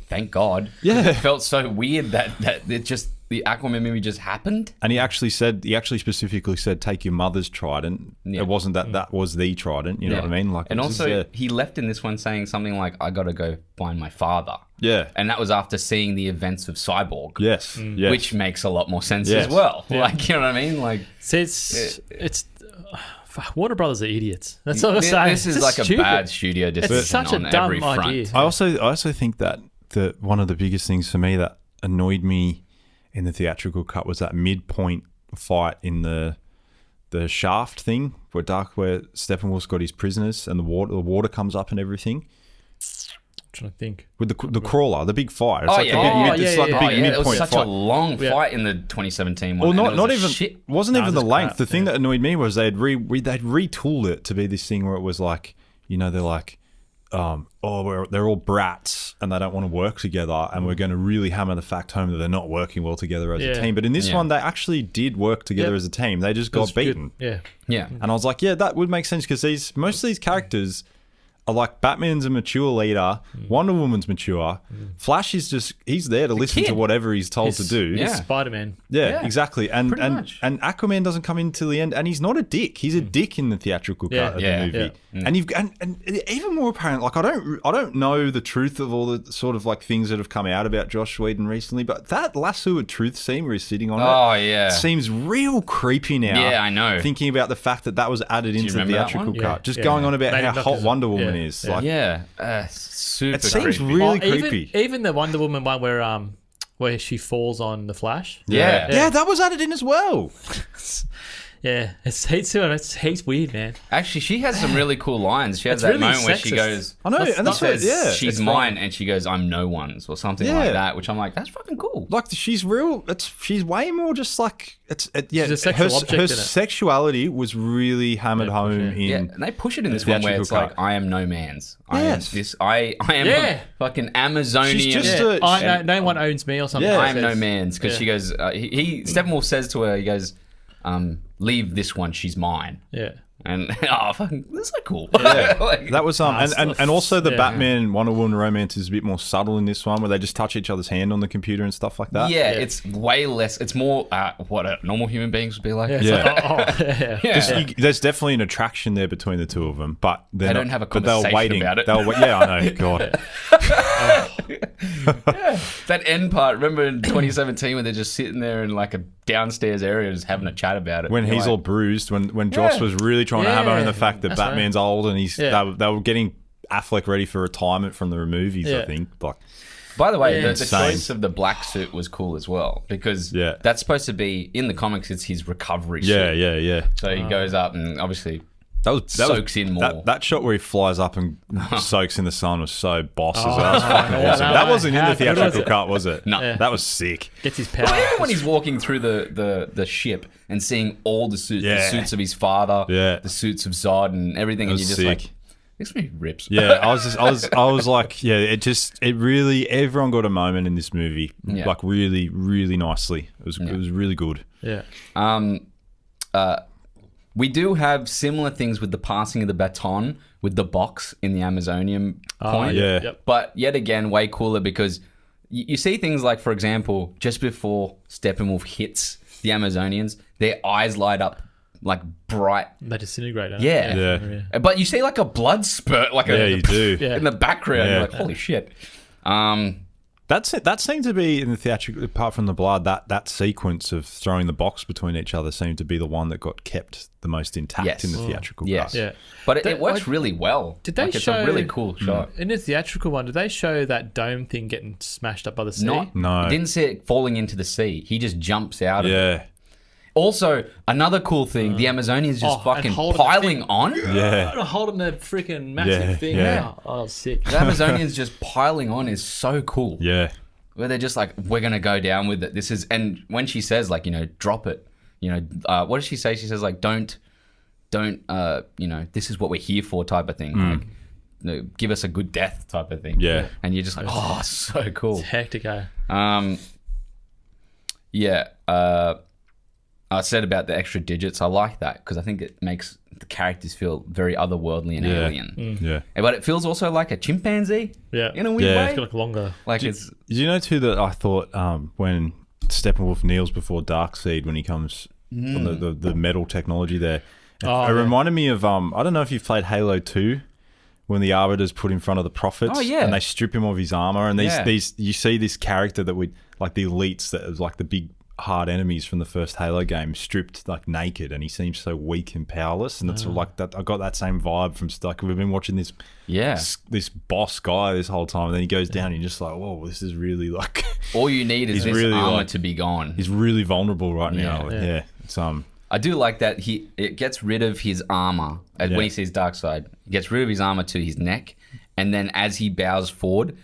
thank God. Yeah. It felt so weird that it just, the Aquaman movie just happened. And he actually specifically said, take your mother's trident. Yeah. It wasn't that was the trident. You know what I mean? Like, And it's just, also, he left in this one saying something like, I gotta go find my father. yeah. And that was after seeing the events of Cyborg. Yes. Yes. Which makes a lot more sense Yes. as well. Like, you know what I mean? Like, See, it's Warner Brothers are idiots. That's all I'm saying. this is It's like stupid. a bad studio decision such a on dumb every front. idea. I also think that one of the biggest things for me that annoyed me in the theatrical cut was that midpoint fight in the shaft thing where Steppenwolf's got his prisoners and the water comes up and everything. trying to think. with the crawler, the big fight. It's Oh, like yeah. a big, Oh, it's yeah, like yeah, a big Oh, yeah, it was midpoint such fight. a long Yeah. fight in the 2017 one. Well, and it not was even shit. wasn't even the just length. crap, The thing that annoyed me was they'd retooled it to be this thing where it was like, they're like, they're all brats and they don't want to work together, and we're going to really hammer the fact home that they're not working well together as a team. But in this one, they actually did work together as a team. They just got beaten. Yeah. Yeah. And I was like, yeah, that would make sense because most of these characters are like, Batman's a mature leader, Wonder Woman's mature, Flash is just, he's there to listen kid. to whatever he's told to do. yeah. Spider-Man. Yeah, exactly. And pretty much. and Aquaman doesn't come in till the end, and he's not a dick. He's a dick in the theatrical cut of the movie. And you've and even more apparent. Like I don't know the truth of all the sort of like things that have come out about Josh Whedon recently, but that lasso of truth scene where he's sitting on it seems real creepy now. Yeah, I know. Thinking about the fact that was added into the remember that theatrical one? cut, Yeah. just Yeah. going on about Lady how hot Luck is- Wonder Woman yeah. is. Yeah. Like, Super it seems creepy. really Even, creepy. even the Wonder Woman one where she falls on the Flash. Yeah. Yeah, that was added in as well. Yeah, it's weird, man. Actually, she has some really cool lines. She has It's that really moment where she sexist. goes, I know, That's and that's not- what, she's mine, and she goes, I'm no one's, or something Yeah. like that, which I'm like, that's fucking cool. Like she's real. She's way more just like yeah. She's a sexual object her in it. sexuality was really hammered home in. Yeah, and they push it in this one where it's theatrical like, cut. I am no man's. Yes. I am Yeah. a fucking Amazonian. She's just Yeah. No one owns me or something. Yeah. I like am that. no man's, because she goes, Steppenwolf says to her, he goes, leave this one, she's mine. Yeah. And fucking, that's so cool. Yeah. Like, That was and also the Yeah. Batman Wonder Woman romance is a bit more subtle in this one, where they just touch each other's hand on the computer and stuff like that. yeah, it's way less. It's more what normal human beings would be like. Yeah. It's Yeah. like, yeah. Yeah. There's definitely an attraction there between the two of them, but They don't have a conversation about it. Yeah, I know. God. That end part, remember in 2017 when they're just sitting there in like a downstairs area just having a chat about it. When You're he's like, all bruised, when Joss was really trying to hammer in the fact that That's Batman's old and they were getting Affleck ready for retirement from the movies, I Yeah. think. Like, By the way, the Insane. choice of the black suit was cool as well, because Yeah. that's supposed to be, in the comics, it's his recovery yeah, suit. yeah. So he goes up and obviously That soaks in more. That shot where he flies up and soaks in the sun was so boss as well. That was fucking awesome. no, That wasn't in how the good was theatrical it? cut, was it? No. Yeah. That was sick. Gets his power. Even when he's walking through the ship and seeing all the suits, Yeah. the suits of his father, Yeah. the suits of Zod and everything, and was you're just sick. like, this movie rips. Yeah, I was like, yeah, it really, everyone got a moment in this movie, Yeah. like really, really nicely. It was really good. Yeah. We do have similar things with the passing of the baton with the box in the Amazonian point. yeah. Yep. But yet again, way cooler because you see things like, for example, just before Steppenwolf hits the Amazonians, their eyes light up like bright. They disintegrate. don't Yeah. they? Yeah. But you see like a blood spurt, like Yeah, you do. Yeah. in the background. Yeah. You're like, holy shit. That seemed to be in the theatrical, apart from the blood, that sequence of throwing the box between each other seemed to be the one that got kept the most intact Yes. in the theatrical Yes. cut. Yeah. But it That- works really well. Did they It's show a really cool shot. in the theatrical one? Did they show that dome thing getting smashed up by the sea? No. You didn't see it falling into the sea. He just jumps out of it. Yeah. Also, another cool thing, the Amazonians just and fucking holding the piling thing. on. Yeah. Holding the freaking massive Yeah, thing. yeah. Oh, sick. The Amazonians just piling on is so cool. Yeah. Where they're just like, we're gonna go down with it. This is, and when she says like, drop it. What does she say? She says like, don't, this is what we're here for, type of thing. Like, give us a good death, type of thing. Yeah. And you're just like, oh, so cool. It's hectic, eh? I said about the extra digits. I like that because I think it makes the characters feel very otherworldly and alien. Yeah. But it feels also like a chimpanzee. Yeah. In a weird Yeah. way. It's got like longer. Like Did it's you know too that I thought when Steppenwolf kneels before Darkseid when he comes on the metal technology there, it reminded me of I don't know if you've played Halo 2 when the Arbiter's put in front of the Prophets and they strip him of his armor and these you see this character that we like the elites that was like the big hard enemies from the first Halo game stripped like naked and he seems so weak and powerless and it's like that I got that same vibe from like we've been watching this boss guy this whole time and then he goes down and you're just like whoa this is really like all you need is this really armor like- to be gone. he's really vulnerable right now it's I do like that it gets rid of his armor when he sees Darkseid. He gets rid of his armor to his neck and then as he bows forward,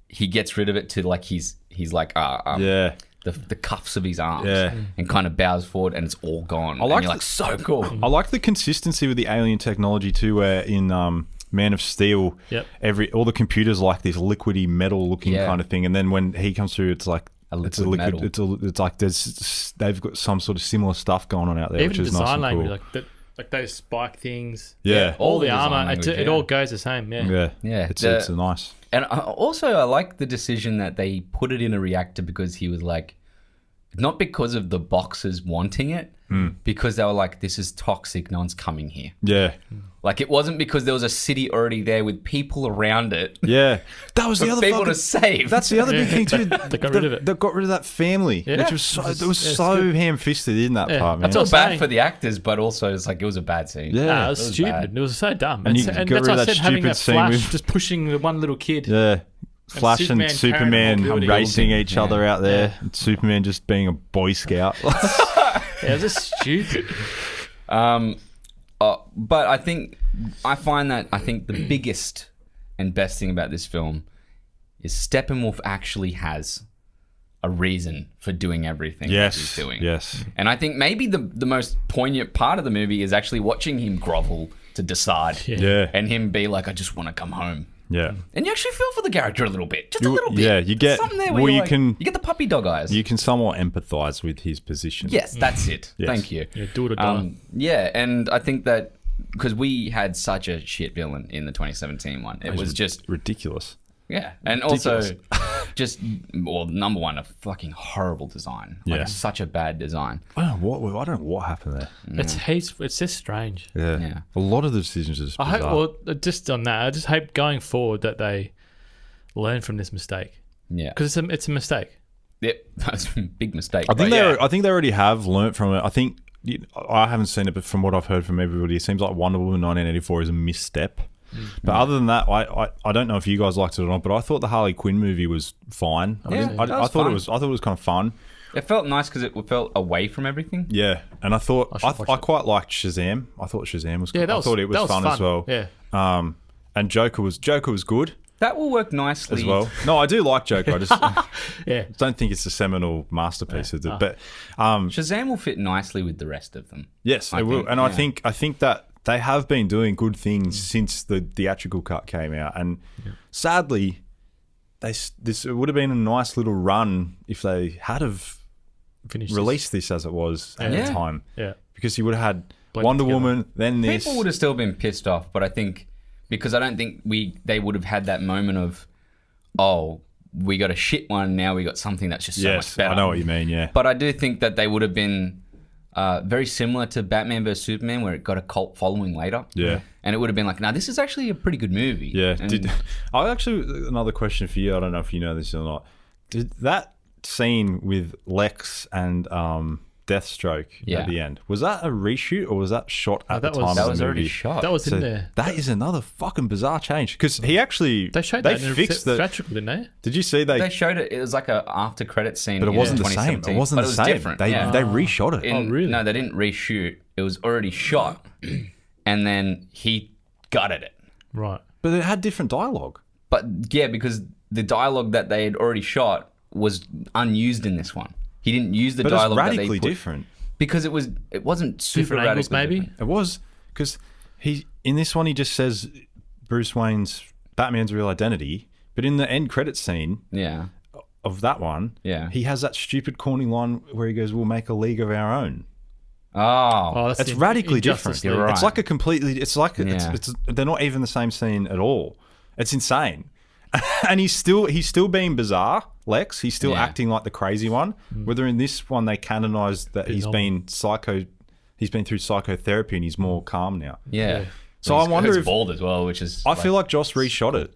he gets rid of it to like he's like the cuffs of his arms and kind of bows forward and it's all gone. And you're like, so cool. I like the consistency with the alien technology too, where in Man of Steel, all the computers like this liquidy metal looking kind of thing, and then when he comes through, it's like it's a liquid. It's like they've got some sort of similar stuff going on out there, which is nice and cool. Like those spike things, yeah, all the armor, it all goes the same, yeah. It's nice. And also, I like the decision that they put it in a reactor because he was like, not because of the boxers wanting it, because they were like, this is toxic, no one's coming here. Yeah. Like, it wasn't because there was a city already there with people around it. Yeah. That was the other people to save. That's the other big thing too. They got rid of it. They got rid of that family, which was so ham-fisted in that part, man. It's all bad for the actors, but also it's like, it was a bad scene. Yeah. It was stupid. Bad. It was so dumb. And that's rid of why I said having that scene Flash just pushing the one little kid. Yeah. Flash and Superman racing each other out there. Yeah. And Superman just being a Boy Scout. It was just stupid. But I think the biggest and best thing about this film is Steppenwolf actually has a reason for doing everything he's doing. Yes. And I think maybe the most poignant part of the movie is actually watching him grovel to decide. Yeah. And him be like, I just want to come home. Yeah. And you actually feel for the character a little bit. Just a little bit. Yeah, you get something there where you get the puppy dog eyes. You can somewhat empathize with his position. Yes, that's it. Yes. Thank you. Yeah, do it or die. Yeah, and I think that because we had such a shit villain in the 2017 one. It was just ridiculous. Yeah. And also number one, a fucking horrible design. Like such a bad design. I don't know what happened there. It's just strange. Yeah. A lot of the decisions are just bizarre. Just on that, I just hope going forward that they learn from this mistake. Yeah. Because it's a mistake. Yep. That's a big mistake. I think they already have learnt from it. I think I haven't seen it, but from what I've heard from everybody, it seems like Wonder Woman 1984 is a misstep. But other than that, I don't know if you guys liked it or not, but I thought the Harley Quinn movie was fine. I thought it was kind of fun. It felt nice because it felt away from everything. Yeah, and I thought I quite liked Shazam. I thought Shazam was good. Yeah, I thought it was fun as well. Yeah. And Joker was good That will work nicely as well. No, I do like Joker. I just don't think it's a seminal masterpiece of it. But Shazam will fit nicely with the rest of them. Yes, it will. And I think that they have been doing good things since the theatrical cut came out, and sadly, it would have been a nice little run if they had have released this as it was at the time. Yeah, because you would have had Wonder Woman, then this. People would have still been pissed off, but I think because I don't think they would have had that moment of, oh, we got a shit one, now we got something that's just so much better. I know what you mean. Yeah, but I do think that they would have been. Very similar to Batman vs Superman, where it got a cult following later. Yeah, and it would have been like, "No, this is actually a pretty good movie." Yeah. Another question for you. I don't know if you know this or not. Did that scene with Lex and Deathstroke at the end, was that a reshoot or was that shot at the time of the movie? That was already shot. That was in there. That is another fucking bizarre change because they showed that in the theatrical, didn't they? Did you see they showed it? It was like a after credit scene, but it wasn't the same. It wasn't the same. Different. They reshot it. Oh, really? No, they didn't reshoot. It was already shot, and then he gutted it. Right. But it had different dialogue. But yeah, because the dialogue that they had already shot was unused in this one. He didn't use the dialogue that they put. Radically different. Because it wasn't super different angles, radically maybe? different. It was because in this one he just says Bruce Wayne's Batman's real identity, but in the end credit scene of that one, he has that stupid corny line where he goes, "We'll make a league of our own." Oh, it's radically different. You're right. It's like a completely. It's like it's they're not even the same scene at all. It's insane. And he's still being bizarre, Lex. He's still acting like the crazy one. Whether in this one they canonized that he's been through psychotherapy and he's more calm now. Yeah. So I wonder if bald as well, which is. I feel like Joss reshot it.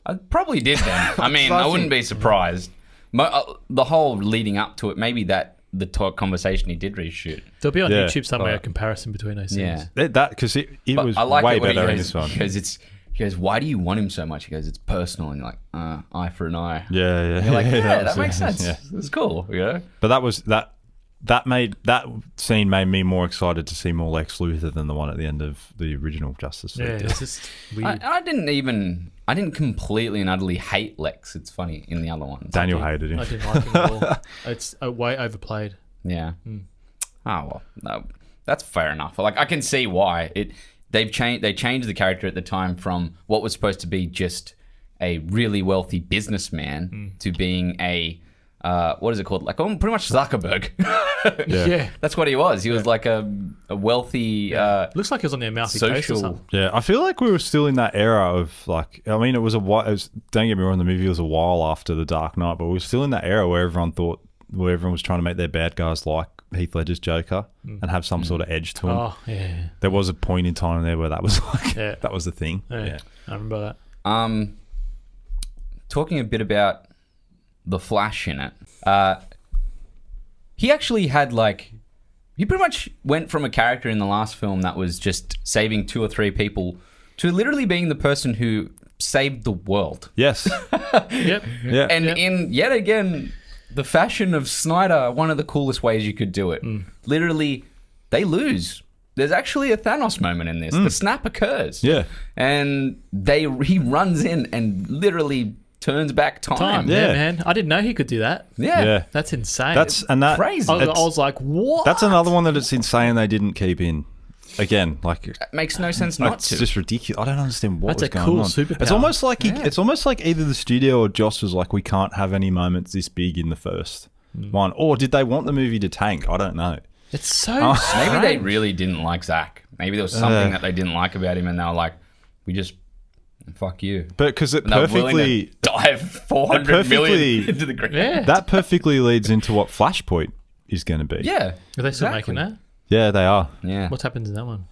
I probably did then. I mean, I wouldn't be surprised. The whole leading up to it, maybe the talk conversation he did reshoot. There'll be on YouTube somewhere a comparison between those things. Yeah, that because it was way better in this one. He goes, "Why do you want him so much?" He goes, "It's personal," and you're like, "Eye for an eye." Yeah. And you're like, "Yeah, that makes sense. Yeah. It's cool." You know. But that that scene made me more excited to see more Lex Luthor than the one at the end of the original Justice League. Yeah, it's just weird. I didn't completely and utterly hate Lex. It's funny in the other ones. Daniel hated him. I didn't like him at all. It's way overplayed. Yeah. Oh well, no, that's fair enough. Like I can see why they changed the character at the time from what was supposed to be just a really wealthy businessman to being a what is it called? Like pretty much Zuckerberg. Yeah. That's what he was. He was like a wealthy Looks like he was on the Amalfi Coast or social. something. Yeah, I feel like we were still in that era of like, I mean, it was don't get me wrong, the movie was a while after The Dark Knight, but we were still in that era where everyone was trying to make their bad guys like Heath Ledger's Joker and have some sort of edge to him. Oh, yeah. There was a point in time there where that was like, Yeah. that was the thing. Yeah. I remember that. Talking a bit about the Flash in it, he actually had he pretty much went from a character in the last film that was just saving 2 or 3 people to literally being the person who saved the world. Yes. Yep. Yeah. And in yet again, the fashion of Snyder, one of the coolest ways you could do it. Literally, they lose. There's actually a Thanos moment in this. The snap occurs. Yeah. And he runs in and literally turns back time. Yeah, Yeah. man. I didn't know he could do that. Yeah. Yeah. That's insane. Crazy. I was like, what? That's another one that it's insane they didn't keep in. Again, like It makes no sense not it's to. just ridiculous. I don't understand what That's was a going cool on. superpower. It's almost like it's almost like either the studio or Joss was like, we can't have any moments this big in the first one, or did they want the movie to tank? I don't know. It's so strange. Maybe they really didn't like Zack. Maybe there was something that they didn't like about him, and they were like, "We just fuck you." But because it And they're willing perfectly to dive 400 million into the ground. Yeah. that perfectly leads into what Flashpoint is going to be. Yeah. Are they still exactly. making that? Yeah, they are. Yeah. What happens in that one?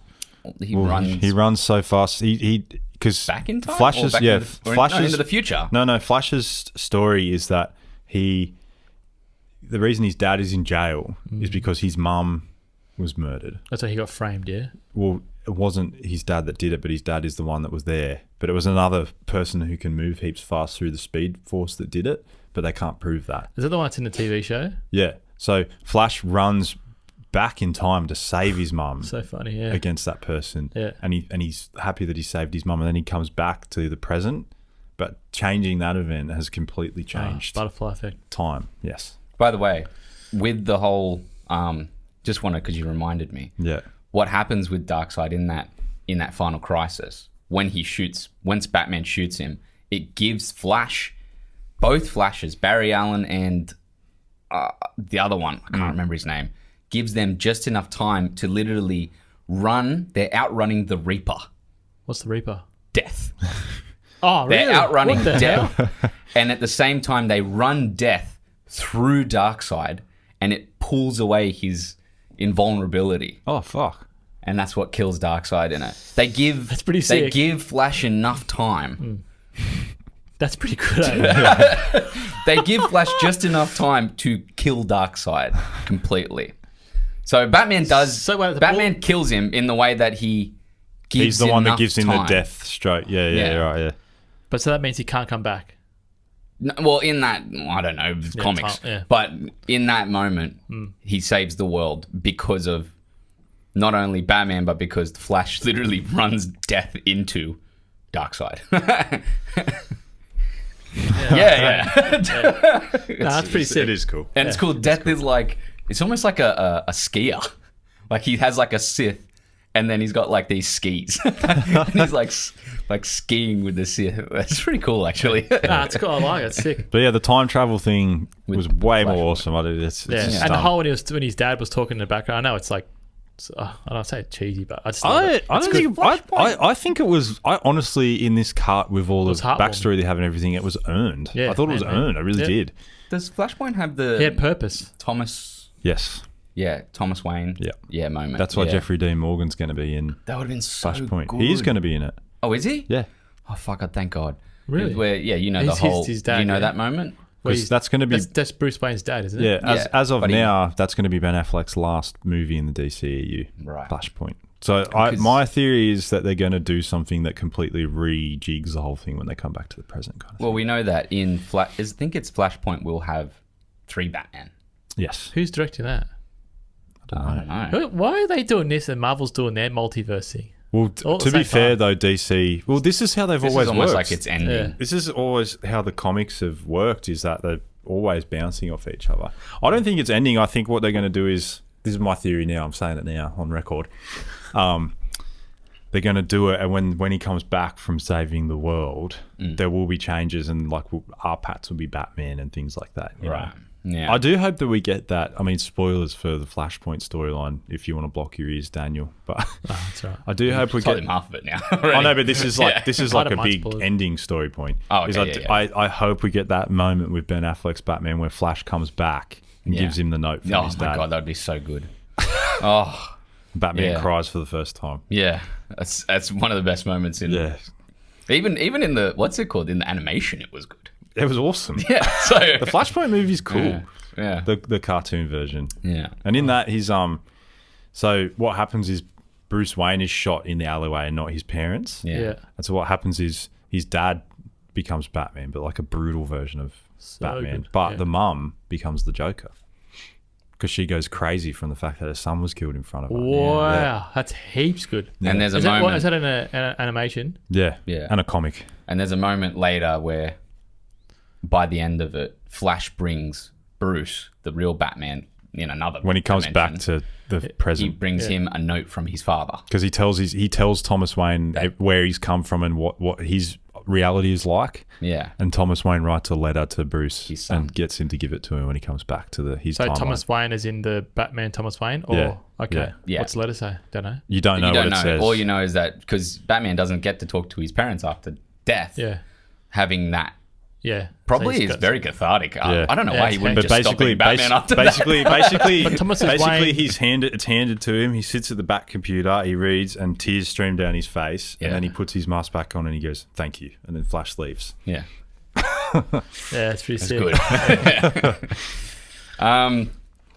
He Well, runs He runs so fast. He because back in time. Flash's Or back Flash's into the future. No. Flash's story is that the reason his dad is in jail is because his mum was murdered. That's why he got framed, yeah? Well, it wasn't his dad that did it, but his dad is the one that was there. But it was another person who can move heaps fast through the Speed Force that did it, but they can't prove that. Is that the one that's in the TV show? Yeah. So Flash runs back in time to save his mum So funny, yeah. against that person. Yeah. And he's happy that he saved his mum, and then he comes back to the present. But changing that event has completely changed Butterfly effect. time. Yes. By the way, with the whole, just wanted because you reminded me. Yeah. What happens with Darkseid in that final crisis once Batman shoots him, it gives both Flashes, Barry Allen and the other one, I can't remember his name, gives them just enough time to literally they're outrunning the Reaper. What's the Reaper? Death. Oh, really? They're outrunning What the hell? Death. And at the same time, they run Death through Darkseid, and it pulls away his invulnerability. Oh, fuck. And that's what kills Darkseid in it. That's pretty sick. They give Flash enough time. That's pretty good. Eh? They give Flash just enough time to kill Darkseid completely. So Batman Batman kills him in the way that he gives He's the one that enough gives him time. the death stroke. Yeah, right, yeah. But so that means he can't come back. No, well, in that, I don't know, comics. Yeah. But in that moment, he saves the world because of not only Batman, but because the Flash literally runs Death into Darkseid. Yeah. No, that's pretty sick. It is cool. And it's cool. Death is it's almost like a skier. Like he has like a Sith, and then he's got like these skis. And he's like skiing with the Sith. It's pretty cool, actually. Nah, it's cool. I like it. It's sick. But yeah, the time travel thing was way Flash. more awesome. It's Yeah. just And the dumb. whole when his dad was talking in the background, I know it's like, I don't say it's cheesy, but I just love I it. don't It's think good. I think it was. I honestly, in this cut with all the was heartwarming. backstory they have and everything, it was earned. Yeah, I thought it was man. earned. I really Yeah. did. Does Flashpoint have He had the purpose. Thomas Yes, Wayne? Yeah. Yeah, moment. that's why Yeah. Jeffrey Dean Morgan's going to be in That would have been so Flashpoint. good. He is going to be in it. Oh, is he? Yeah, Oh, fuck, thank God. Really? Where, you know, He's- the whole... his dad, you know yeah. that moment? Well, because that's going to be. That's Bruce Wayne's dad, isn't it? Yeah, as of but he- now, that's going to be Ben Affleck's last movie in the DCEU. Right. Flashpoint. So Because- my theory is that they're going to do something that completely rejigs the whole thing when they come back to the present. Kind of Well, we know that in I think it's Flashpoint will have 3 Batman. thing. Yes. Who's directing that? I don't know. Why are they doing this and Marvel's doing their multiverse thing? Well, All at to the be same fair time. though, DC. Well, this is how they've This always is almost worked. like it's ending. Yeah. This is always how the comics have worked. Is that they're always bouncing off each other. I don't think it's ending. I think what they're going to do is, this is my theory now. I'm saying it now on record. They're going to do it, and when he comes back from saving the world, there will be changes, and like our Pats will be Batman and things like that. you know? Right. Yeah. I do hope that we get that. I mean, spoilers for the Flashpoint storyline if you want to block your ears, Daniel. But That's right. I do hope we Told get. him half of it now. I know, but this is like Yeah. this is I like don't a mind big spoilers. ending story point. Oh, Is okay, I hope we get that moment with Ben Affleck's Batman where Flash comes back and Yeah. gives him the note from Oh his my dad. god, that'd be so good. Oh Batman Yeah. cries for the first time. yeah, that's one of the best moments in. Yeah, Even in the what's it called in the animation, it was good. it was awesome. Yeah. So The Flashpoint movie's cool. Yeah. The cartoon version. Yeah. And in that, he's so what happens is Bruce Wayne is shot in the alleyway and not his parents. Yeah. Yeah. And so what happens is his dad becomes Batman, but like a brutal version of So Batman. good. But Yeah. the mum becomes the Joker because she goes crazy from the fact that her son was killed in front of her. Wow, that's heaps good. And there's a Is that, moment. what, is that an animation? Yeah, Yeah. and a comic. And there's a moment later where, by the end of it, Flash brings Bruce, the real Batman, in another When he comes back dimension. to the He present, brings him a note from his father. because he tells Thomas Wayne where he's come from and what his reality is like. Yeah. And Thomas Wayne writes a letter to Bruce His son. and gets him to give it to him when he comes back to his So timeline. Thomas Wayne is in the Batman Thomas Wayne? Or, Yeah. okay. Yeah. What's the letter say? Don't know. You don't know You what don't it know. says. All you know is that because Batman doesn't get to talk to his parents after death, Yeah. having that Yeah. probably So he's is got- very cathartic. Yeah. I don't know Yeah, why he it's wouldn't But just stop being Batman after that. basically, Thomas is basically, Wayne. it's handed to him. He sits at the back computer, he reads, and tears stream down his face. Yeah. And then he puts his mask back on and he goes, "Thank you." And then Flash leaves. Yeah. Yeah, it's pretty It's sick. good.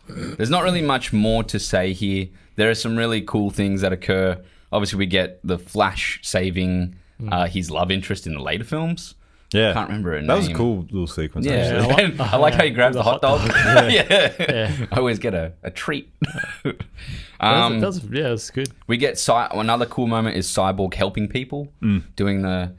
There's not really much more to say here. There are some really cool things that occur. Obviously, we get the Flash saving his love interest in the later films. Yeah, Can't remember her name. that was a cool little sequence. Yeah, Actually. Yeah, I like how he grabs the hot dog. Yeah. Yeah. I always get a treat. That's good. We get another cool moment is Cyborg helping people, doing the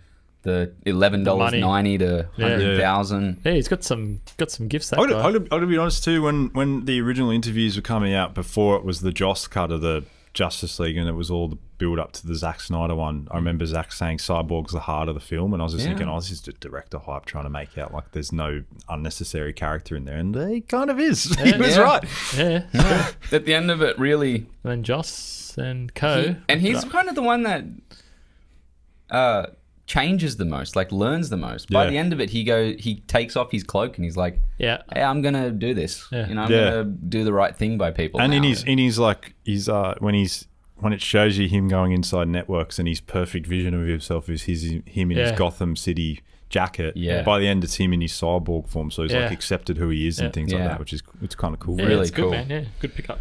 $11.90 to $100,000. Yeah, he's got some gifts. That I guy. gotta be honest too. When the original interviews were coming out before it was the Joss cut of the Justice League and it was all the build up to the Zack Snyder one, I remember Zack saying Cyborg's the heart of the film, and I was just thinking, this is just director hype trying to make out like there's no unnecessary character in there, and he kind of is. He was right. Yeah. At the end of it, really, And then Joss and Co. he's kind of the one that changes the most, like learns the most. By Yeah. the end of it, he takes off his cloak and he's like, Yeah. "Hey, I'm gonna do this. Yeah. I'm Yeah. gonna do the right thing by people." And now. when it shows you him going inside networks and his perfect vision of himself is him in his Yeah. Gotham City jacket. Yeah. By the end, it's him in his cyborg form, so he's like Yeah. accepted who he is and things like Yeah. that, which is it's kind of cool. Yeah, Really it's good, cool. man. Yeah, good pickup.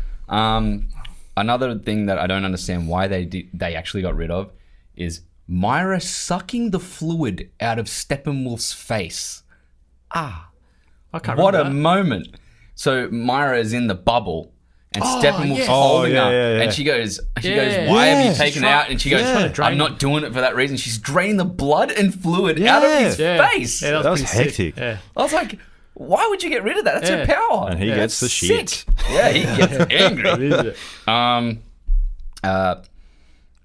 Another thing that I don't understand why they actually got rid of is Myra sucking the fluid out of Steppenwolf's face. I can't What a remember that. moment. So Myra is in the bubble and Steppenwolf's yes. holding Oh, her. yeah, yeah. And she goes, Yeah. "Why have you Yeah. taken it out?" And she goes, trying to drain "I'm not doing it for that reason." She's drained the blood and fluid out of his Yeah. face. Yeah, That was pretty sick. hectic. Yeah. I was like, why would you get rid of that? That's her Yeah. power. And he gets the Sick. shit. Yeah, he gets angry.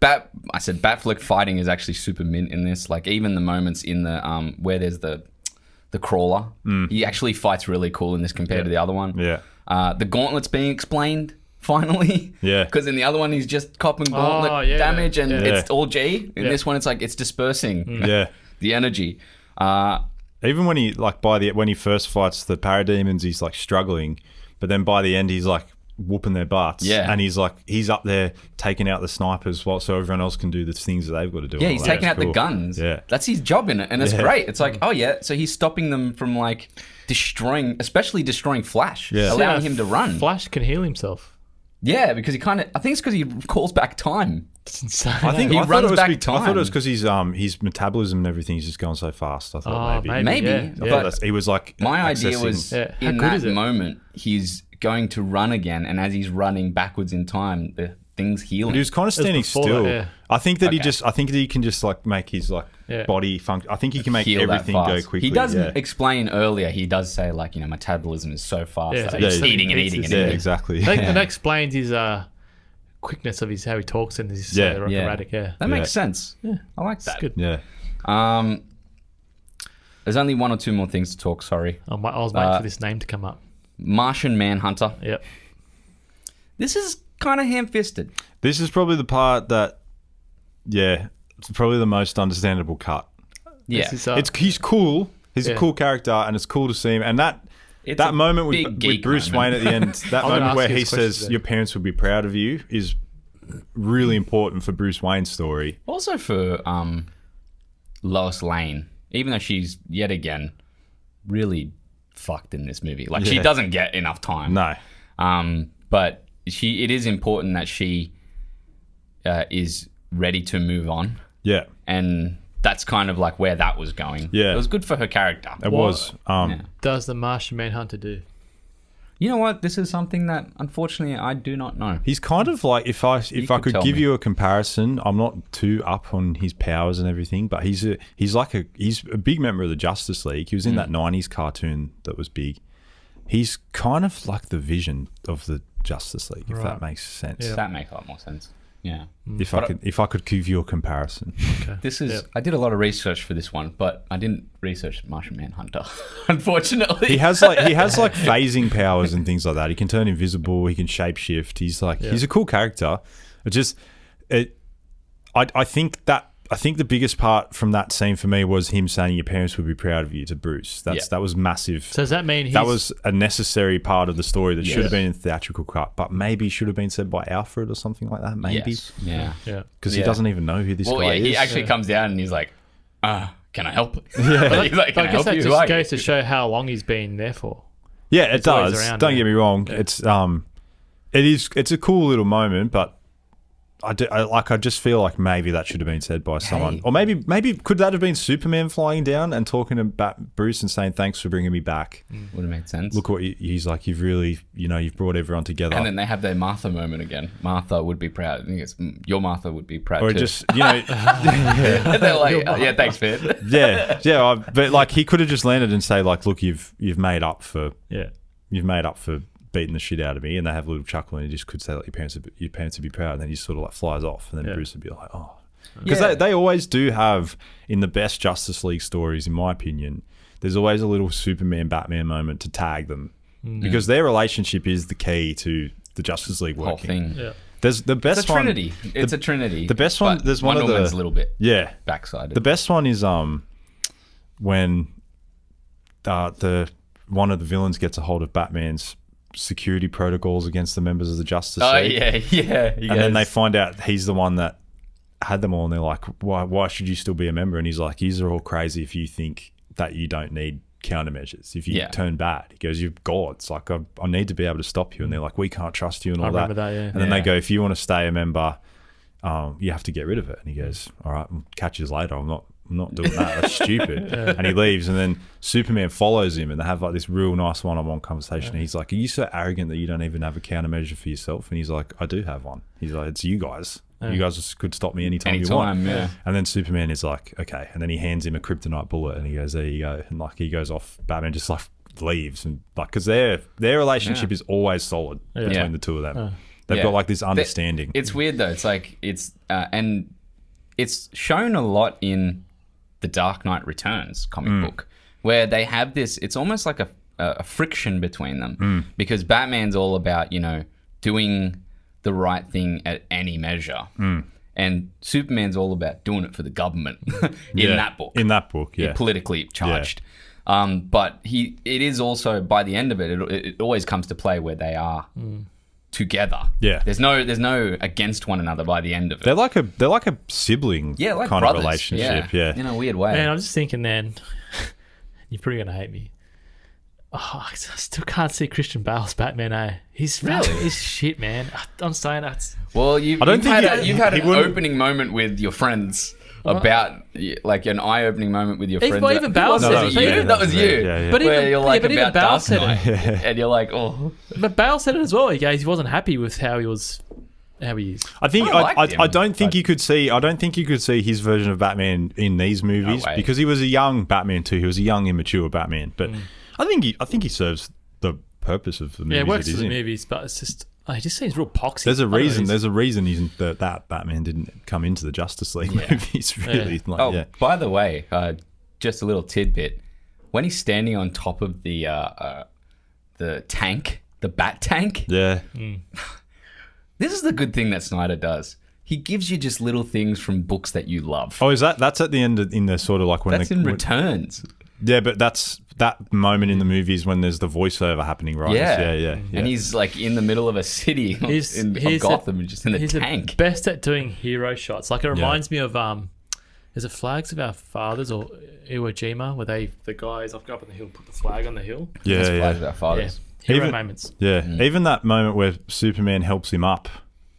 I said Batfleck fighting is actually super mint in this. Like even the moments in the where there's the crawler, he actually fights really cool in this compared to the other one. Yeah. The gauntlet's being explained finally. Yeah. Because in the other one he's just copping gauntlet Oh, yeah. damage and Yeah. it's all G. In Yeah. this one it's like it's dispersing Yeah. the energy. Even when he when he first fights the parademons, he's like struggling, but then by the end he's like whooping their butts. Yeah. And he's up there taking out the snipers while so everyone else can do the things that they've got to do. Yeah, and he's all that. taking out It's the cool. guns. Yeah. That's his job in it, and it's Yeah. great. It's like, oh yeah, so he's stopping them from like especially destroying Flash, Yeah. allowing him to run. Flash can heal himself. Yeah, because I think it's because he calls back time. It's insane. I think He I thought runs it was back I thought time. it was because his metabolism and everything's just going so fast. I thought maybe. Maybe, yeah. I thought he was like My idea accessing- was Yeah. How in good that is it? moment, he's going to run again, and as he's running backwards in time, the thing's healing. But he was kind of standing before still. that, yeah. I think that I think that he can just like make his like body function. I think he can make Heal that everything go fast. quickly. He does explain earlier. He does say like, metabolism is so fast that so he's he eating and eats eating and his- eating. Yeah, exactly. That explains his quickness of how he talks and his erratic. Yeah, That makes sense. Yeah. I like that. It's good. Yeah. There's only one or two more things to talk. Sorry. I was waiting for this name to come up. Martian Manhunter. Yep. This is kind of ham-fisted. This is probably the part that, it's probably the most understandable cut. Yeah. This is, He's cool. He's a cool character, and it's cool to see him. And that moment with Bruce Wayne at the end, that I'm gonna moment where ask you he this question says, then. "Your parents would be proud of you," is really important for Bruce Wayne's story. Also for Lois Lane, even though she's yet again really fucked in this movie. Like she doesn't get enough time. No. But it is important that she is ready to move on. Yeah. And that's kind of like where that was going. Yeah. It was good for her character. It was. does the Martian Manhunter do? You know what? This is something that unfortunately I do not know. He's kind of like, if I could could tell give me. you a comparison, I'm not too up on his powers and everything, but he's a big member of the Justice League. He was in that 90s cartoon that was big. He's kind of like the Vision of the Justice League, if that makes sense. That makes a lot more sense. Yeah. If I could give you a comparison. This is. I did a lot of research for this one, but I didn't research Martian Manhunter. Unfortunately, He has like phasing powers and things like that. He can turn invisible. He can shapeshift. He's a cool character. I think the biggest part from that scene for me was him saying your parents would be proud of you to Bruce. That was massive. So does that mean That was a necessary part of the story that should have been in the theatrical cut, but maybe should have been said by Alfred or something like that. Maybe, Yes. Yeah. because he doesn't even know who this guy is. He actually comes down and he's like, "Can I help?" Yeah. He's like, "Can I I guess help that you?" Who just are goes you? to show how long he's been there for. Yeah, it always does. around, Don't yeah. get me wrong. Yeah. It's a cool little moment, but I just feel like maybe that should have been said by someone, or maybe could that have been Superman flying down and talking about Bruce and saying thanks for bringing me back. Would have made sense. Look what he's like. You've really, you've brought everyone together. And then they have their Martha moment again. Martha would be proud. I think it's your Martha would be proud or too. just And they're like, "Yeah, thanks, man." but like he could have just landed and say like, look, you've made up for beating the shit out of me, and they have a little chuckle, and he just could say like, your parents would be proud, and then he sort of like flies off, and then Bruce would be like, oh, because they always do have in the best Justice League stories, in my opinion, there's always a little Superman Batman moment to tag them, because their relationship is the key to the Justice League working. Whole thing. Yeah. There's the best It's a one. trinity. It's a trinity. The best one. But There's one Wonder of the Woman's a little bit backsided. The best one is when one of the villains gets a hold of Batman's security protocols against the members of the Justice League. Yeah. And then they find out he's the one that had them all, and they're like, why should you still be a member? And he's like, yous are all crazy if you think that you don't need countermeasures. If you turn bad, he goes, you're gods. Like, I need to be able to stop you. And they're like, we can't trust you and all that. remember that, yeah. And then they go, if you want to stay a member, you have to get rid of it. And he goes, all right, catch you later. I'm not doing that. That's stupid. And he leaves, and then Superman follows him, and they have like this real nice one-on-one conversation. And he's like, are you so arrogant that you don't even have a countermeasure for yourself? And he's like, I do have one. He's like, it's you guys. You guys could stop me anytime you want. Yeah. And then Superman is like, okay. And then he hands him a kryptonite bullet, and he goes, there you go. And like he goes off. Batman just like leaves, and like, because their relationship is always solid between the two of them. They've got like this understanding. It's weird though. It's like and it's shown a lot in the Dark Knight Returns comic book, where they have this. It's almost like a friction between them, because Batman's all about doing the right thing at any measure, and Superman's all about doing it for the government in that book. In that book, yeah, politically charged. But it is also, by the end of it, it always comes to play where they are together. Yeah, there's no against one another by the end of it. They're like a sibling like kind brothers. of relationship. Yeah, in a weird way. Man, I'm just thinking, then you're probably gonna hate me. Oh, I still can't see Christian Bale's Batman. He's shit, man. I'm saying that's. Well, you've had an opening moment with your friends about like an eye-opening moment with your friends. Even Bale said Was it. it you? That was you. Yeah. But Where even, you're like but even about Bale Dark said Knight, it. and you're like, oh, But Bale said it as well. He goes, he wasn't happy with how he is. I think I liked him, I don't think but- you could see. I don't think you could see his version of Batman in these movies way. because he was a young Batman too. He was a young, immature Batman. But I think he serves the purpose of the movies. Yeah, it works that for he's the in. movies, but it's just he just seems real poxy. There's a I don't know, reason. he's- There's a reason he's that Batman didn't come into the Justice League movies. Really, like, oh. By the way, just a little tidbit: when he's standing on top of the tank, the Bat tank. yeah. This is the good thing that Snyder does. He gives you just little things from books that you love. Oh, is that's at the end in the sort of like when That's in Returns. Yeah, but that's that moment in the movies when there's the voiceover happening, right? Yeah. And he's like in the middle of a city of Gotham, just in a he's tank. the best at doing hero shots. Like it reminds me of is it Flags of Our Fathers or Iwo Jima, where the guys go up on the hill, put the flag on the hill. That's yeah. Flags of Our Fathers. Hero moments. Yeah, even that moment where Superman helps him up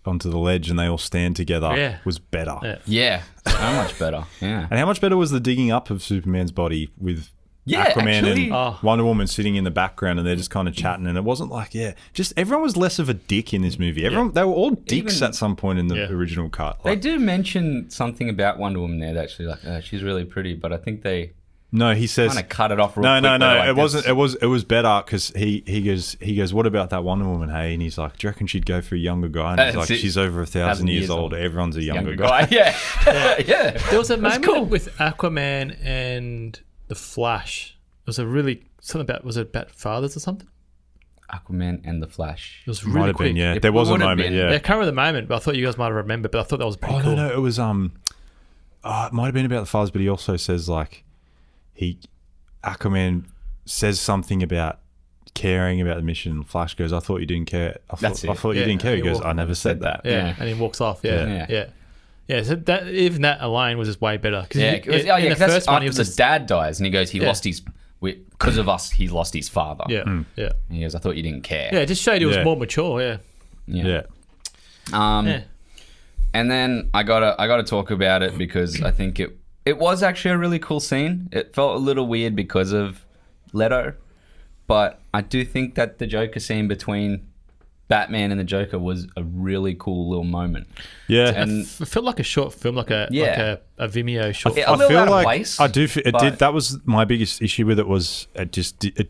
onto the ledge and they all stand together was better. Yeah. So much better. Yeah. And how much better was the digging up of Superman's body with Aquaman actually. and Wonder Woman sitting in the background and they're just kind of chatting and it wasn't like, just everyone was less of a dick in this movie. Everyone they were all dicks Even- at some point in the original cut. They Like, do mention something about Wonder Woman there. That actually, like, she's really pretty, but I think they no, he says kind of cut it off. Real No, quick, where they're like, it wasn't. "This- It was better because he goes. What about that Wonder Woman? Hey, and he's like, do you reckon she'd go for a younger guy? And he's That's like, it. she's over 1,000 years old. Everyone's a younger guy. Yeah. Yeah. There was a moment cool. with Aquaman and the Flash. It was a really something about about fathers or something. Aquaman and the Flash. It was Might really have quick. been, yeah. It There was a would have moment, been. Yeah, I yeah. can't remember the moment, but I thought you guys might have remembered. But I thought that was pretty Oh cool. no, it was it might have been about the fathers, but he also says like Aquaman says something about caring about the mission. And Flash goes, "I thought you didn't care. I That's it. thought you Yeah, didn't care." He he goes, walked- "I never said that." Yeah, and he walks off. Yeah. So that even that alone was just way better. Yeah, in because the that's first one, after he was the just dad dies, and he goes, he lost his because of us. He lost his father. yeah. And he goes, I thought you didn't care. It just showed he was Yeah. more mature. Yeah, Yeah. yeah. And then I gotta talk about it because I think it was actually a really cool scene. It felt a little weird because of Leto, but I do think that the Joker scene between Batman and the Joker was a really cool little moment. Yeah. And It felt like a short film, like a Vimeo short. a little out of place, I do. It but- did. That was my biggest issue with it. Was it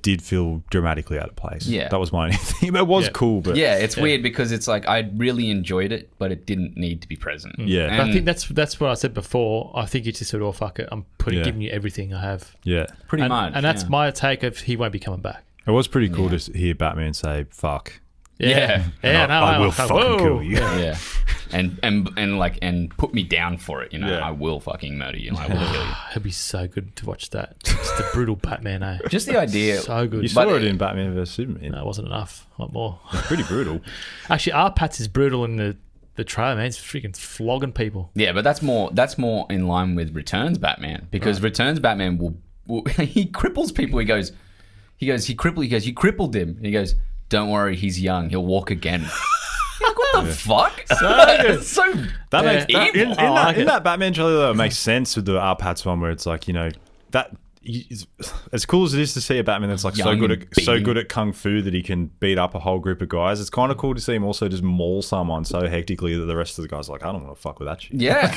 did feel dramatically out of place. Yeah. that was my only thing. It was cool, but yeah, it's weird because it's like I really enjoyed it, but it didn't need to be present. Yeah. But I think that's what I said before. I think you just said, "Oh fuck it, I'm giving you everything I have." yeah, pretty much. And that's my take of he won't be coming back. it was pretty cool to hear Batman say "fuck." Yeah. I will fucking kill you. Yeah, and put me down for it. You know, Yeah. I will fucking murder you. I will kill you. It'd be so good to watch that. Just the brutal Batman, eh? Just the idea. So good. You saw But it in Batman vs Superman. No, it wasn't enough. A lot more. It's pretty brutal. Actually, Arpats is brutal in the trailer, man. He's freaking flogging people. Yeah, but that's more in line with Returns Batman because Returns Batman will he cripples people. He goes, you crippled him. And he goes, don't worry, he's young. He'll walk again. Like, what the fuck? It's so That makes that, evil. in that Batman trailer though, it makes sense with the Arpats one where it's like, you know, that as cool as it is to see a Batman that's like so Young good and at beating. kung fu that he can beat up a whole group of guys. It's kind of cool to see him also just maul someone so hectically that the rest of the guys are like, I don't want to fuck with that shit. Yeah.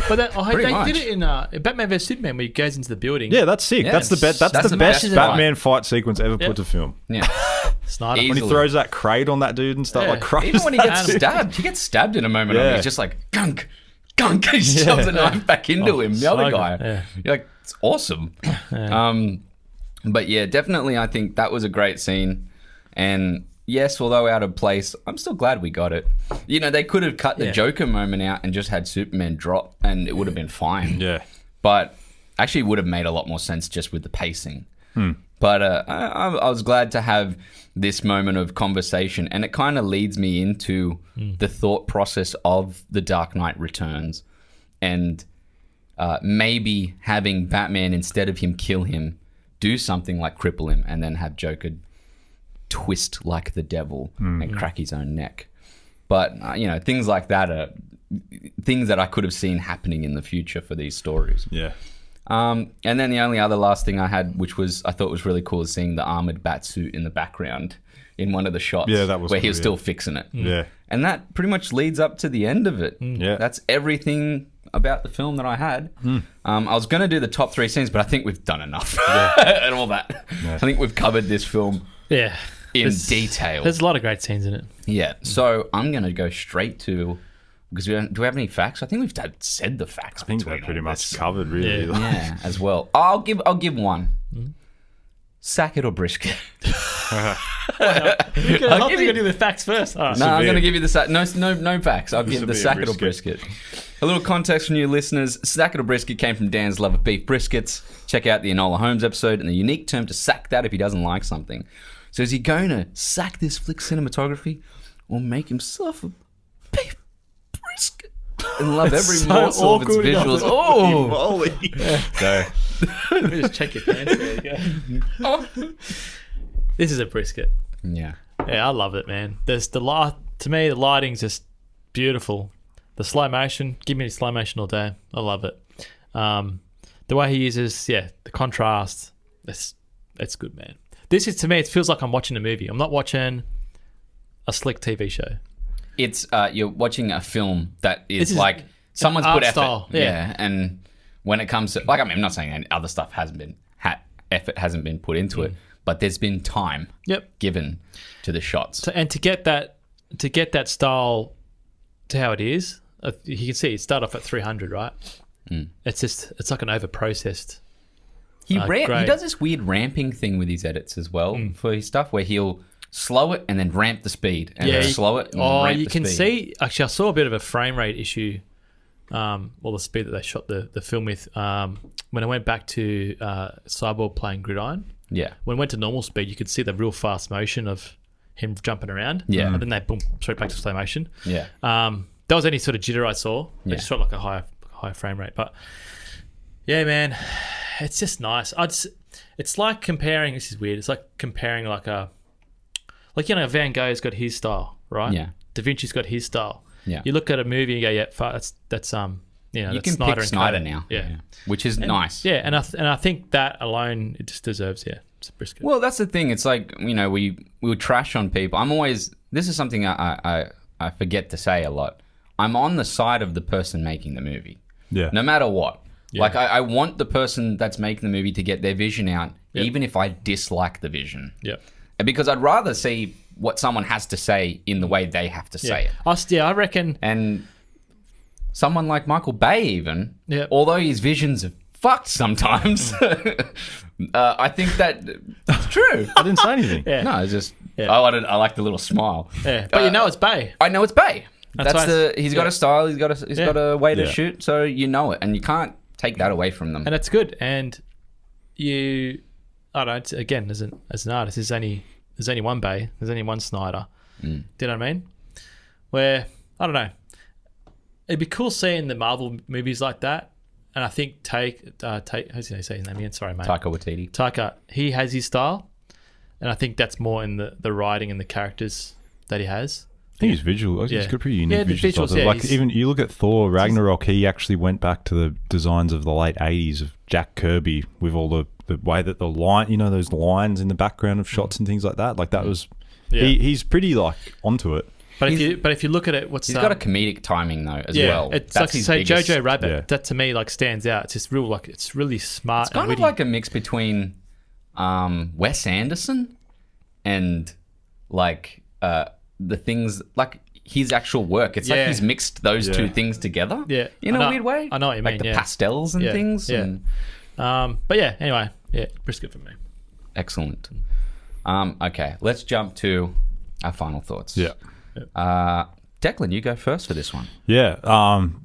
But they Pretty much. did it in Batman vs Superman, where he goes into the building. Yeah, that's sick. Yeah, that's the best. That's the best amazing. Batman fight sequence ever put to film. Yeah. Snyder. Easy. When he throws that crate on that dude and stuff, Yeah. like crushes Even when he that gets dude. stabbed, he gets stabbed in a moment. Yeah. He's just like gunk. He shoves a knife back into him. The so other good. guy. Yeah. You're like, it's awesome. But yeah, definitely, I think that was a great scene. And yes, although out of place, I'm still glad we got it. You know, they could have cut the Joker moment out and just had Superman drop, and it would have been fine. Yeah. But actually, it would have made a lot more sense just with the pacing. But I was glad to have this moment of conversation, and it kind of leads me into the thought process of The Dark Knight Returns, and maybe having Batman, instead of him kill him, do something like cripple him, and then have Joker twist like the devil and crack his own neck. But you know, things like that are things that I could have seen happening in the future for these stories. Yeah. And then the only other last thing I had, which was I thought was really cool, is seeing the armored batsuit in the background in one of the shots. Yeah, that was where he cool, was still fixing it. Yeah. And that pretty much leads up to the end of it. Yeah. That's everything about the film that I had. I was going to do the top 3 scenes, but I think we've done enough and all that. Yeah. I think we've covered this film Yeah. in detail. There's a lot of great scenes in it. Yeah. So I'm going to go straight to, because do we have any facts? I think we've said the facts. I think they're pretty much covered, really. Yeah. Yeah, as well. I'll give one. Sack it or brisket. I'll give you do the facts first. All right. No, I'm going to give you the sack. No facts. I'll give the Severe sack it or brisket. A little context for new listeners. Sack it or brisket came from Dan's love of beef briskets. Check out the Enola Holmes episode and the unique term to sack that if he doesn't like something. So is he going to sack this flick cinematography or make himself a beef brisket and love every so morsel of its awkward. visuals? Oh! Holy. So, Let me just check your pants. There you go. This is a brisket. yeah. Yeah, I love it, man. There's the light. To me, the lighting's just beautiful. The slow motion, give me slow motion all day. I love it. The way he uses, the contrast. It's good, man. This is, to me, it feels like I'm watching a movie. I'm not watching a slick TV show. It's you're watching a film that is This is like someone's art put effort. style, yeah. And when it comes to, like, I mean, I'm not saying any other stuff hasn't been effort hasn't been put into it, but there's been time given to the shots. And to get that style to how it is, you can see it started off at 300, right? It's like an over processed. He great. does this weird ramping thing with his edits as well for his stuff, where he'll slow it and then ramp the speed, and then slow it and ramp you the can speed. see. Actually, I saw a bit of a frame rate issue. The speed that they shot the film with. When I went back to Cyborg playing Gridiron, when it went to normal speed, you could see the real fast motion of him jumping around. Yeah. And then they boom straight back to slow motion. Yeah. That was any sort of jitter I saw. They just shot like a high frame rate. But yeah, man, it's just nice. It's like comparing. This is weird. It's like comparing Van Gogh's got his style, right? Yeah. Da Vinci's got his style. Yeah. You look at a movie and you go, that's You that's can Snyder pick and Snyder Cohen. now. Yeah. Which is nice. Yeah, and I think that alone it just deserves it's a brisket. Well, that's the thing. It's like, we would trash on people. This is something I forget to say a lot. I'm on the side of the person making the movie. Yeah. No matter what. Yeah. Like, I want the person that's making the movie to get their vision out, even if I dislike the vision. Yeah. Because I'd rather see what someone has to say in the way they have to say it. I reckon. And someone like Michael Bay, even, Yeah. although his visions are fucked sometimes, I think that it's true. I didn't say anything. Yeah. No, it's just Yeah. I like the little smile. Yeah. But it's Bay. I know it's Bay. That's why He's got a style. He's got a way to Yeah. shoot, so you know it, and you can't take that away from them. And it's good. And I don't know, again, as an artist, there's only one Bay, there's only one Snyder. Do you know what I mean? Where, I don't know, it'd be cool seeing the Marvel movies like that. And I think how's he say his name again? Sorry, mate. Taika Waititi. Taika, he has his style. And I think that's more in the writing and the characters that he has. I think his visual. He's got pretty unique the visual visuals, style. yeah, Like, he's- even you look at Thor Ragnarok, he actually went back to the designs of the late 80s of Jack Kirby with all the way that the line, those lines in the background of shots and things like that. Like, that was he's pretty like onto it. But if you look at it, He's got a comedic timing though as well. It's That's like his say biggest- Jojo Rabbit. Yeah. That to me like stands out. It's just real it's really smart. It's kind and of witty. like a mix between Wes Anderson and like the things like his actual work. It's like he's mixed those two things together. Yeah. In a weird way. I know what you mean. Like the pastels and things. Yeah. And But yeah, anyway, brisket for me. excellent. Okay, let's jump to our final thoughts. Yeah. Declan, you go first for this one. Yeah, I'm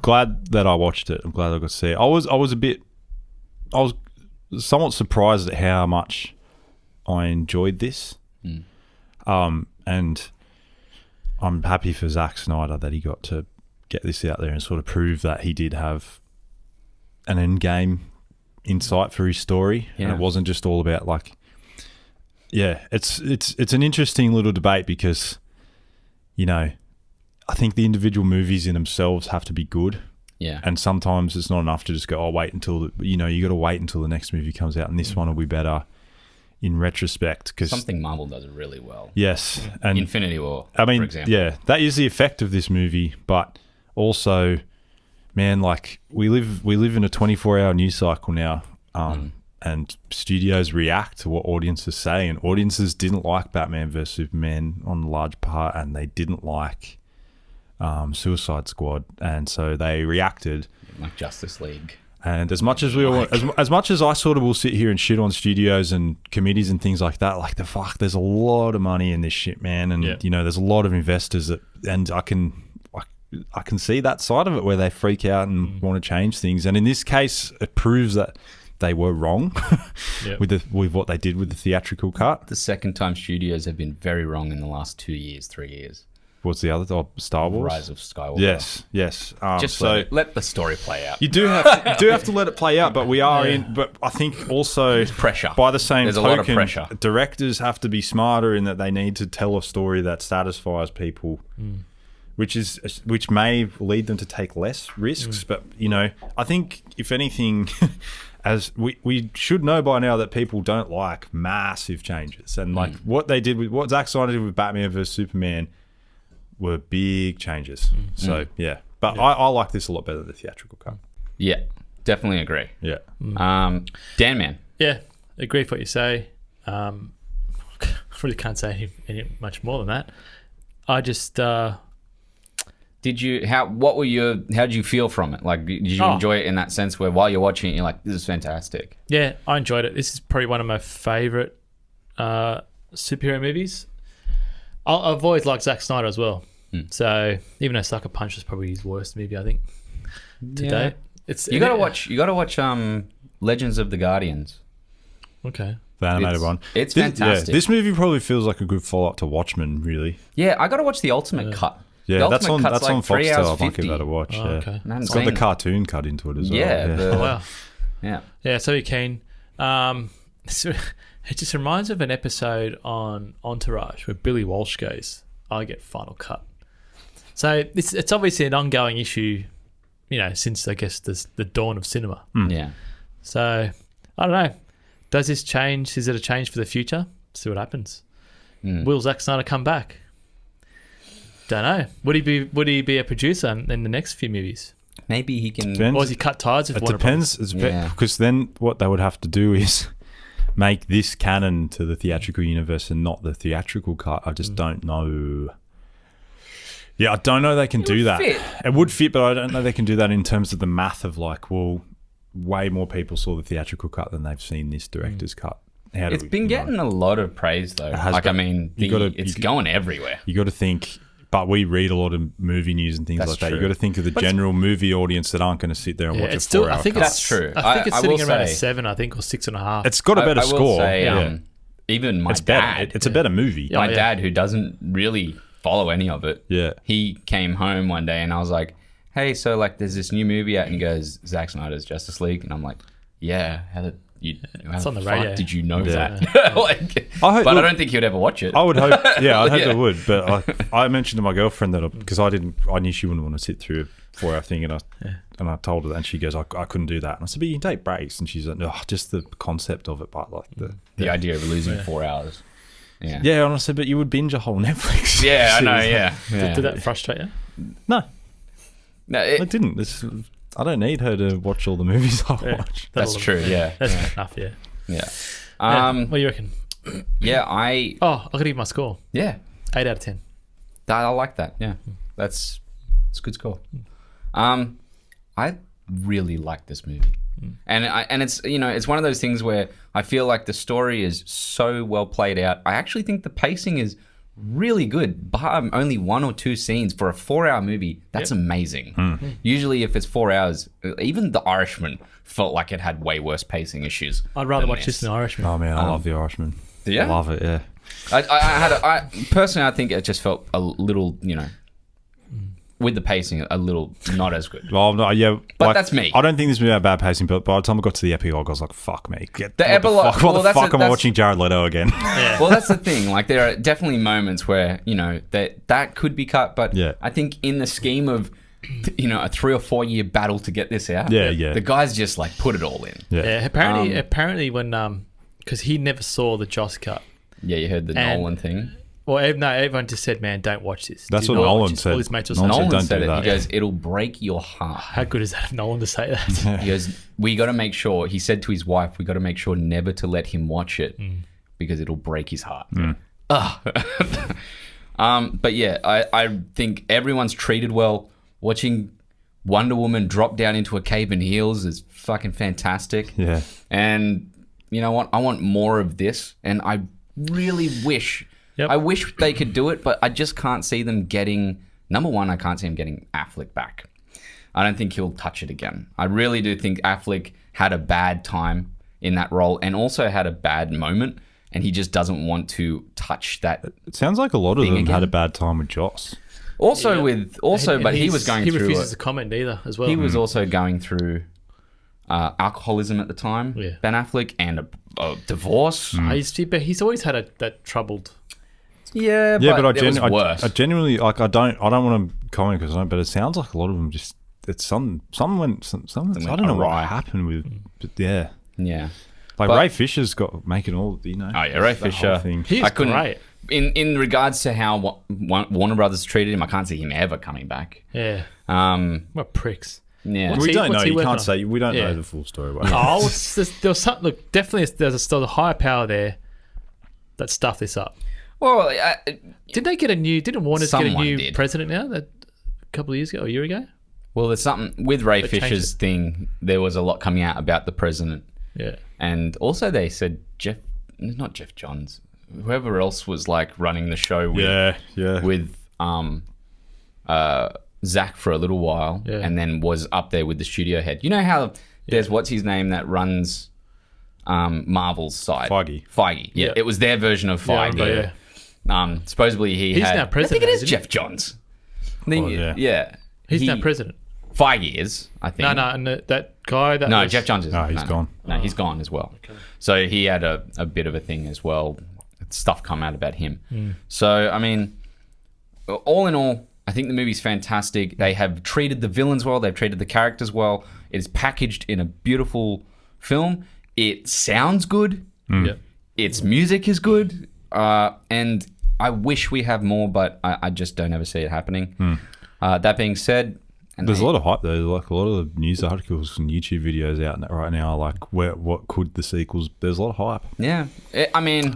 glad that I watched it. I'm glad I got to see it. I was somewhat surprised at how much I enjoyed this. And I'm happy for Zack Snyder that he got to get this out there and sort of prove that he did have an end game insight for his story, and it wasn't just all about like. Yeah, it's an interesting little debate because, I think the individual movies in themselves have to be good. Yeah. And sometimes it's not enough to just go, wait until, you got to wait until the next movie comes out and this one will be better in retrospect. Cause something Marvel does really well. Yes. And Infinity War, I mean, for example. yeah, that is the effect of this movie. But also, man, like we live in a 24-hour news cycle now. And studios react to what audiences say. And audiences didn't like Batman vs. Superman on a large part. And they didn't like Suicide Squad, and so they reacted like Justice League. And as much as as much as I sort of will sit here and shit on studios and committees and things like that, like there's a lot of money in this shit, man, and there's a lot of investors and I can see that side of it where they freak out and want to change things, and in this case, it proves that they were wrong with what they did with the theatrical cut. The second time studios have been very wrong in the last 2 years, 3 years. What's the other? Oh, Star Wars? Rise of Skywalker. Yes. Just let the story play out. You do have to let it play out, but we are in. But I think also there's pressure. By the same there's token, a lot of pressure. Directors have to be smarter in that they need to tell a story that satisfies people, which may lead them to take less risks. But I think if anything. As we should know by now that people don't like massive changes, and like what Zack Snyder did with Batman vs Superman were big changes. So but I like this a lot better than the theatrical cut. Yeah, definitely agree. Yeah. Dan Man. Yeah, agree with what you say. Really can't say any much more than that. I just. How did you feel from it? Like, did you enjoy it in that sense where while you're watching it, you're like, this is fantastic? Yeah, I enjoyed it. This is probably one of my favorite superhero movies. I've always liked Zack Snyder as well. So even though Sucker Punch is probably his worst movie, I think today. You gotta watch Legends of the Guardians. Okay. The animated one. It's fantastic. Yeah, this movie probably feels like a good follow-up to Watchmen, really. Yeah, I gotta watch the Ultimate Cut. Yeah, that's on Foxtel. I might 50. give that a watch. Oh, okay. It's got the cartoon cut into it as well. Yeah. Wow. Yeah. So you're keen. It just reminds me of an episode on Entourage where Billy Walsh goes, I get final cut. So it's obviously an ongoing issue, since I guess the dawn of cinema. Yeah. So I don't know. Does this change? Is it a change for the future? See what happens. Will Zack Snyder come back? Don't know. Would he be a producer in the next few movies? Maybe he can. Depends. Or is he cut ties with It Warner depends. Brothers? Because then what they would have to do is make this canon to the theatrical universe and not the theatrical cut. I just don't know. Yeah, I don't know they can do that. It would fit, but I don't know they can do that in terms of the math of way more people saw the theatrical cut than they've seen this director's cut. It's been getting a lot of praise though. It's going everywhere. You got to think. But we read a lot of movie news and things like that. You got to think of the general movie audience that aren't going to sit there and watch a 4-hour I think cut. that's true. I think it's sitting will around a say, 7, I think, or 6.5. It's got a better score. Will say, even my dad. It's a better movie. My dad, who doesn't really follow any of it. Yeah. He came home one day and I was like, "Hey, so there's this new movie out," and he goes, "Zack Snyder's Justice League," and I'm like, "Yeah, it's on the radio. Did you know that?" I don't think he would ever watch it. I would hope. Yeah, I hope it would. But I mentioned to my girlfriend that because I knew she wouldn't want to sit through a 4-hour thing, and I told her that, and she goes, "I couldn't do that." And I said, "But you can take breaks." And she's like, "No, just the concept of it, but the idea of losing 4 hours." Yeah. Yeah, and I said, "But you would binge a whole Netflix." Yeah, I know. Yeah. Did that frustrate you? No, it didn't. I don't need her to watch all the movies I watch. That's true. Yeah, that's enough. Yeah. What do you reckon? I could give my score. Yeah, 8 out of 10. I like that. Yeah, it's a good score. I really like this movie, and it's it's one of those things where I feel like the story is so well played out. I actually think the pacing is really good, but only 1 or 2 scenes for a 4-hour movie. That's amazing. Usually if it's 4 hours, even The Irishman felt like it had way worse pacing issues. I'd rather watch this than The Irishman. Oh man, I love The Irishman. Yeah? I love it. Yeah. I personally, I think it just felt a little, with the pacing, a little not as good. Well, no, yeah, But that's me. I don't think this movie had bad pacing, but by the time I got to the epilogue, I was like, "Fuck me!" The epilogue. What the fuck am I watching Jared Leto again? Yeah. Well, that's the thing. Like, there are definitely moments where that could be cut, but Yeah. I think in the scheme of a 3 or 4 year battle to get this out, Yeah. the guys just like put it all in. Yeah, apparently when because he never saw the Joss cut. Yeah, you heard the And- Nolan thing. Well, everyone just said, "Man, don't watch this." That's Do what not Nolan watch this." said. All his mates were Nolan saying. said, Nolan "Don't said do it. that." He goes, "It'll break your heart." How good is that of Nolan to say that? He goes, "We got to make sure." He said to his wife, "We got to make sure never to let him watch it because it'll break his heart." But yeah, I think everyone's treated well. Watching Wonder Woman drop down into a cave in heels is fucking fantastic. Yeah. And you know what? I want more of this, and I really wish. Yep. I wish they could do it, but I just can't see them getting. Number one, I can't see him getting Affleck back. I don't think he'll touch it again. I really do think Affleck had a bad time in that role and also had a bad moment, and he just doesn't want to touch that. It sounds like a lot of Thing them had again. a bad time with Joss. Also, And but he was going He through. refuses to comment either, as well. He was also going through alcoholism at the time, Yeah. Ben Affleck, and a divorce. But he's always had that troubled. Yeah, Yeah, but it was worse. I genuinely like. I don't want to comment because I don't. But it sounds like a lot of them just. It's some I don't know awry. what happened with. But yeah, Yeah. like But- Ray Fisher's got making all. Oh yeah, Ray Fisher. Thing. He's I couldn't- great. In regards to how Warner Brothers treated him, I can't see him ever coming back. Yeah. What pricks. Yeah. What's We he- don't know. what's he You working can't on? say. We don't Yeah. know the full story. About it. Oh, there was some, look, definitely there's a higher power there that stuffed this up. Well, Didn't Warner get a Someone new did. president now? That a couple of years ago, a year ago? there's something with Ray changed Fisher's thing. There was a lot coming out about the president, Yeah. and also they said not Jeff Johns, whoever else was like running the show with with Zach for a little while, Yeah. and then was up there with the studio head. You know how there's what's his name that runs Marvel's side, Feige. Yeah, Yeah. it was their version of Feige. Yeah. Supposedly he's now president, I think it is isn't he? Jeff Johns. I think, yeah. yeah. He's now president. Feige is, I think. No, and that guy that No, was, Jeff Johns is. No, he's gone. No, he's gone as well. So he had a bit of a thing as well. Stuff come out about him. So, I mean, all in all, I think the movie's fantastic. They have treated the villains well. They've treated the characters well. It is packaged in a beautiful film. It sounds good. Yeah. Its music is good. And I wish we have more, but I just don't ever see it happening. That being said... There's a lot of hype though. Like a lot of the news articles and YouTube videos out right now. Like what could the sequels? There's a lot of hype. Yeah. I mean...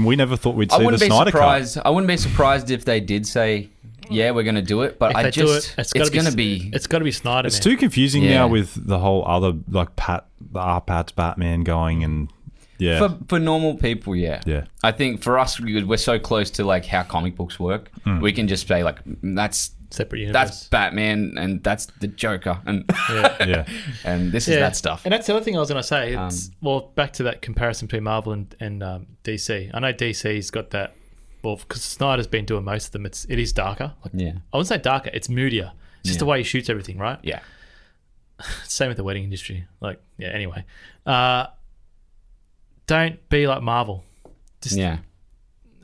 We never thought we'd see I the wouldn't be Snyder surprised. I wouldn't be surprised if they did say, "Yeah, we're going to do it," but If I they just do it, it's going to be It's got to be Snyder. It's man. too confusing Yeah. now with the whole other like the R-Pat's Batman going and for normal people. Yeah, Yeah. I think for us, we're so close to like how comic books work. We can just say like that's separate universe. that's Batman and that's the Joker and yeah. and this is that stuff. And that's the other thing I was going to say. It's, back to that comparison between Marvel and DC. I know DC's got that. Well, because Snyder's been doing most of them. It is darker. Like, Yeah. I wouldn't say darker. It's moodier. It's just the way he shoots everything, right? Yeah, Same with the wedding industry. Like, yeah. Anyway, don't be like Marvel. Just, yeah.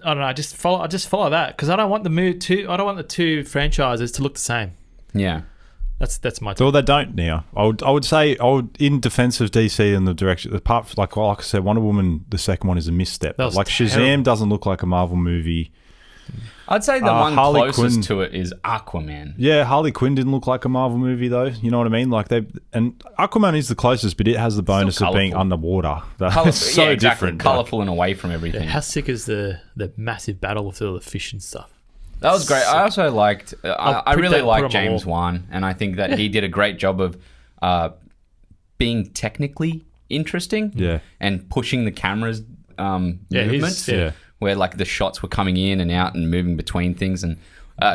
I don't know. Just follow that because I don't want the two franchises to look the same. Yeah. That's my. Well, they don't now. I would say in defense of DC and the direction, apart from, like I said, Wonder Woman, the second one is a misstep. That was Like Shazam terrible. doesn't look like a Marvel movie. I'd say the one Harley closest Quinn. to it is Aquaman. Yeah, Harley Quinn didn't look like a Marvel movie though. You know what I mean? Like and Aquaman is the closest, but it has the bonus of being colourful. underwater. Color- It's so yeah, exactly. different. Colorful and away from everything. How sick is the massive battle with all the fish and stuff? That was great. I also liked. I print really that and put like it on my James wall. Wan, and I think that he did a great job of being technically interesting. Yeah. And pushing the camera's Yeah, movements. yeah. Where like the shots were coming in and out and moving between things, and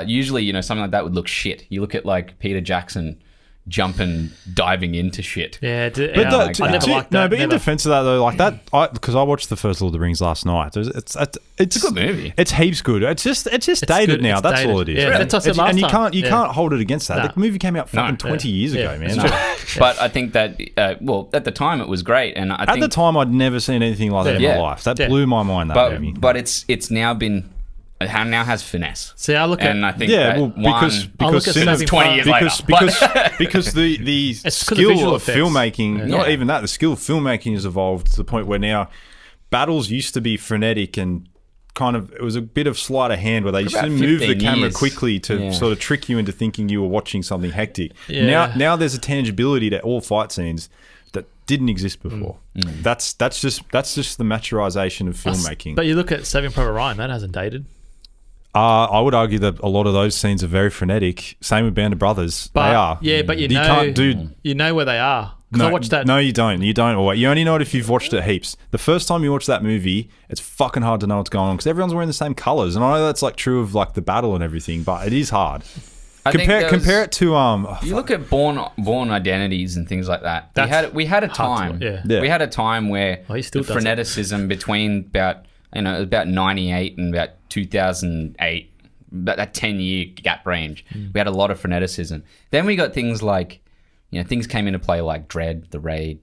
usually something like that would look shit. You look at like Peter Jackson, jumping, diving into shit. Yeah, But I never liked that. No, but in never. defense of that though, like that, because I watched the first Lord of the Rings last night. It's a good movie. It's heaps good. It's just dated good. now. It's That's dated. all it is. Yeah, man. that's what I said last And you time. can't Yeah. hold it against that. Nah. The movie came out fucking 20 years ago, man. But I think that, well, at the time it was great, and I At think, the time, I'd never seen anything like that in Yeah. my life. That Yeah. blew my mind. That movie. but it's now been, now has finesse. See, I look at And I think Yeah, that well, because I look at cinema- Saving 20 years later. because the It's 'cause of skill visual of effects. filmmaking, not Yeah. even that, the skill of filmmaking has evolved to the point where now battles used to be frenetic and kind of, it was a bit of sleight of hand where they used to about move the 15 camera years. quickly to Yeah. sort of trick you into thinking you were watching something hectic. Yeah. Now there's a tangibility to all fight scenes that didn't exist before. That's just the maturization of filmmaking. But you look at Saving Private Ryan, that hasn't dated. I would argue that a lot of those scenes are very frenetic. Same with Band of Brothers. But, they are. Yeah, but you know, can't do. you know where they are. 'Cause I watched that. No, you don't. You don't. Or you only know it if you've watched it heaps. The first time you watch that movie, it's fucking hard to know what's going on because everyone's wearing the same colors. And I know that's like true of like the battle and everything, but it is hard. Compare it to You look at born identities and things like that. We had a time. Yeah. We had a time where Oh, he still the does it. freneticism between about 98 and about 2008, about that 10-year gap range. We had a lot of freneticism. Then we got things like, things came into play like Dread, The Raid.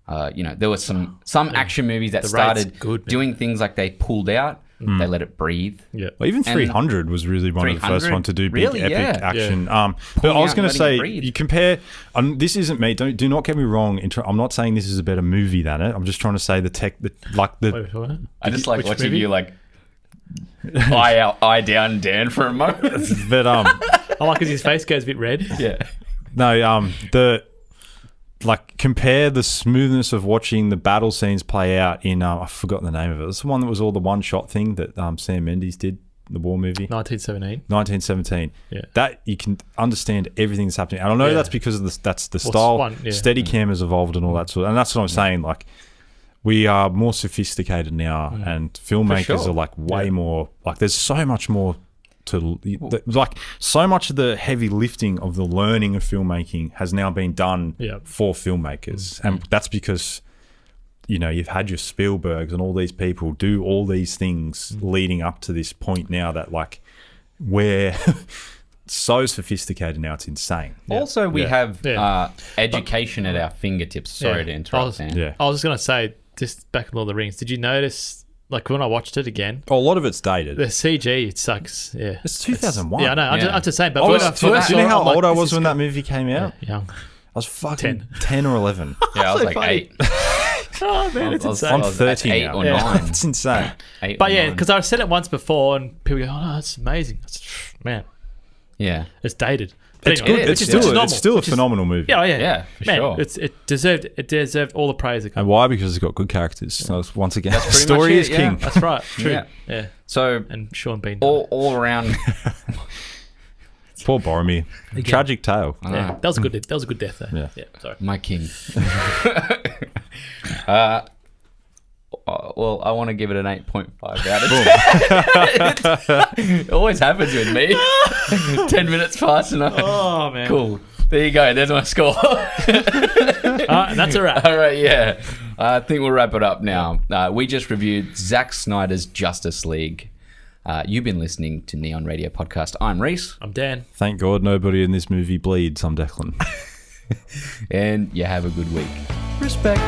There was some action movies that The Raid's started good, man. doing things like they pulled out, they let it breathe. Yeah. Well, even 300 was really one of the first 300? one to do big Really? epic Yeah. action. But I Pulling was out going and to letting say, it breathe. you compare. This isn't me. Do not get me wrong. I'm not saying this is a better movie than it. I'm just trying to say Wait, what? I just like Which watching movie? you like eye down Dan for a moment. But I like because his face goes a bit red. Yeah. no, compare the smoothness of watching the battle scenes play out in I've forgotten the name of it. It's the one that was all the one shot thing that Sam Mendes did, the war movie. 1917. 1917. Yeah. That you can understand everything that's happening. And I know Yeah. that's because of that's the Well, style. yeah. Steadicam has evolved and all that sort. And that's what I'm saying. Like we are more sophisticated now, and filmmakers sure. are like way more. Like there's so much more to like. So much of the heavy lifting of the learning of filmmaking has now been done Yeah. for filmmakers, and that's because you've had your Spielbergs and all these people do all these things leading up to this point now that like we're so sophisticated now, it's insane. Also, we have Yeah. education at our fingertips. Sorry to interrupt, Dan. Yeah. I was just going to say, just back in Lord of the Rings, did you notice, like when I watched it again, A lot of it's dated. the CG, it sucks. Yeah. It's 2001. Yeah, I know. Yeah. I'm just saying, but I when was, I do first you know saw it, how I'm like, old I this was is when good. that movie came out? Young. I was fucking 10 or 11. Yeah, I was so like funny. 8. Oh, man, it's I was- insane. I'm I was 30 8 now. or Yeah. 9. It's insane. 8 But or yeah, 9. because I've said it once before, and people go, "Oh no, that's amazing." Man, Yeah. it's dated. But It's anyway, good. is, It's yeah. still, which is normal, it's still a which is- phenomenal movie. Yeah, yeah, Yeah, for Man, sure. It deserved all the praise it got. And why? Because it's got good characters. So once again, pretty story much is it, yeah. king. That's right. True. Yeah. Yeah. So And Sean Bean. all around, Poor Boromir. Tragic tale. Yeah, that was a good. That was a good death though. Yeah. Sorry. my king. Well, I want to give it an 8.5 out of 10. It always happens with me. 10 minutes past and Oh man. cool. There you go. There's my score. And that's a wrap. All right, yeah. I think we'll wrap it up now. We just reviewed Zack Snyder's Justice League. You've been listening to Neon Radio Podcast. I'm Reece, I'm Dan. Thank God nobody in this movie bleeds. I'm Declan. and you have a good week. Respect.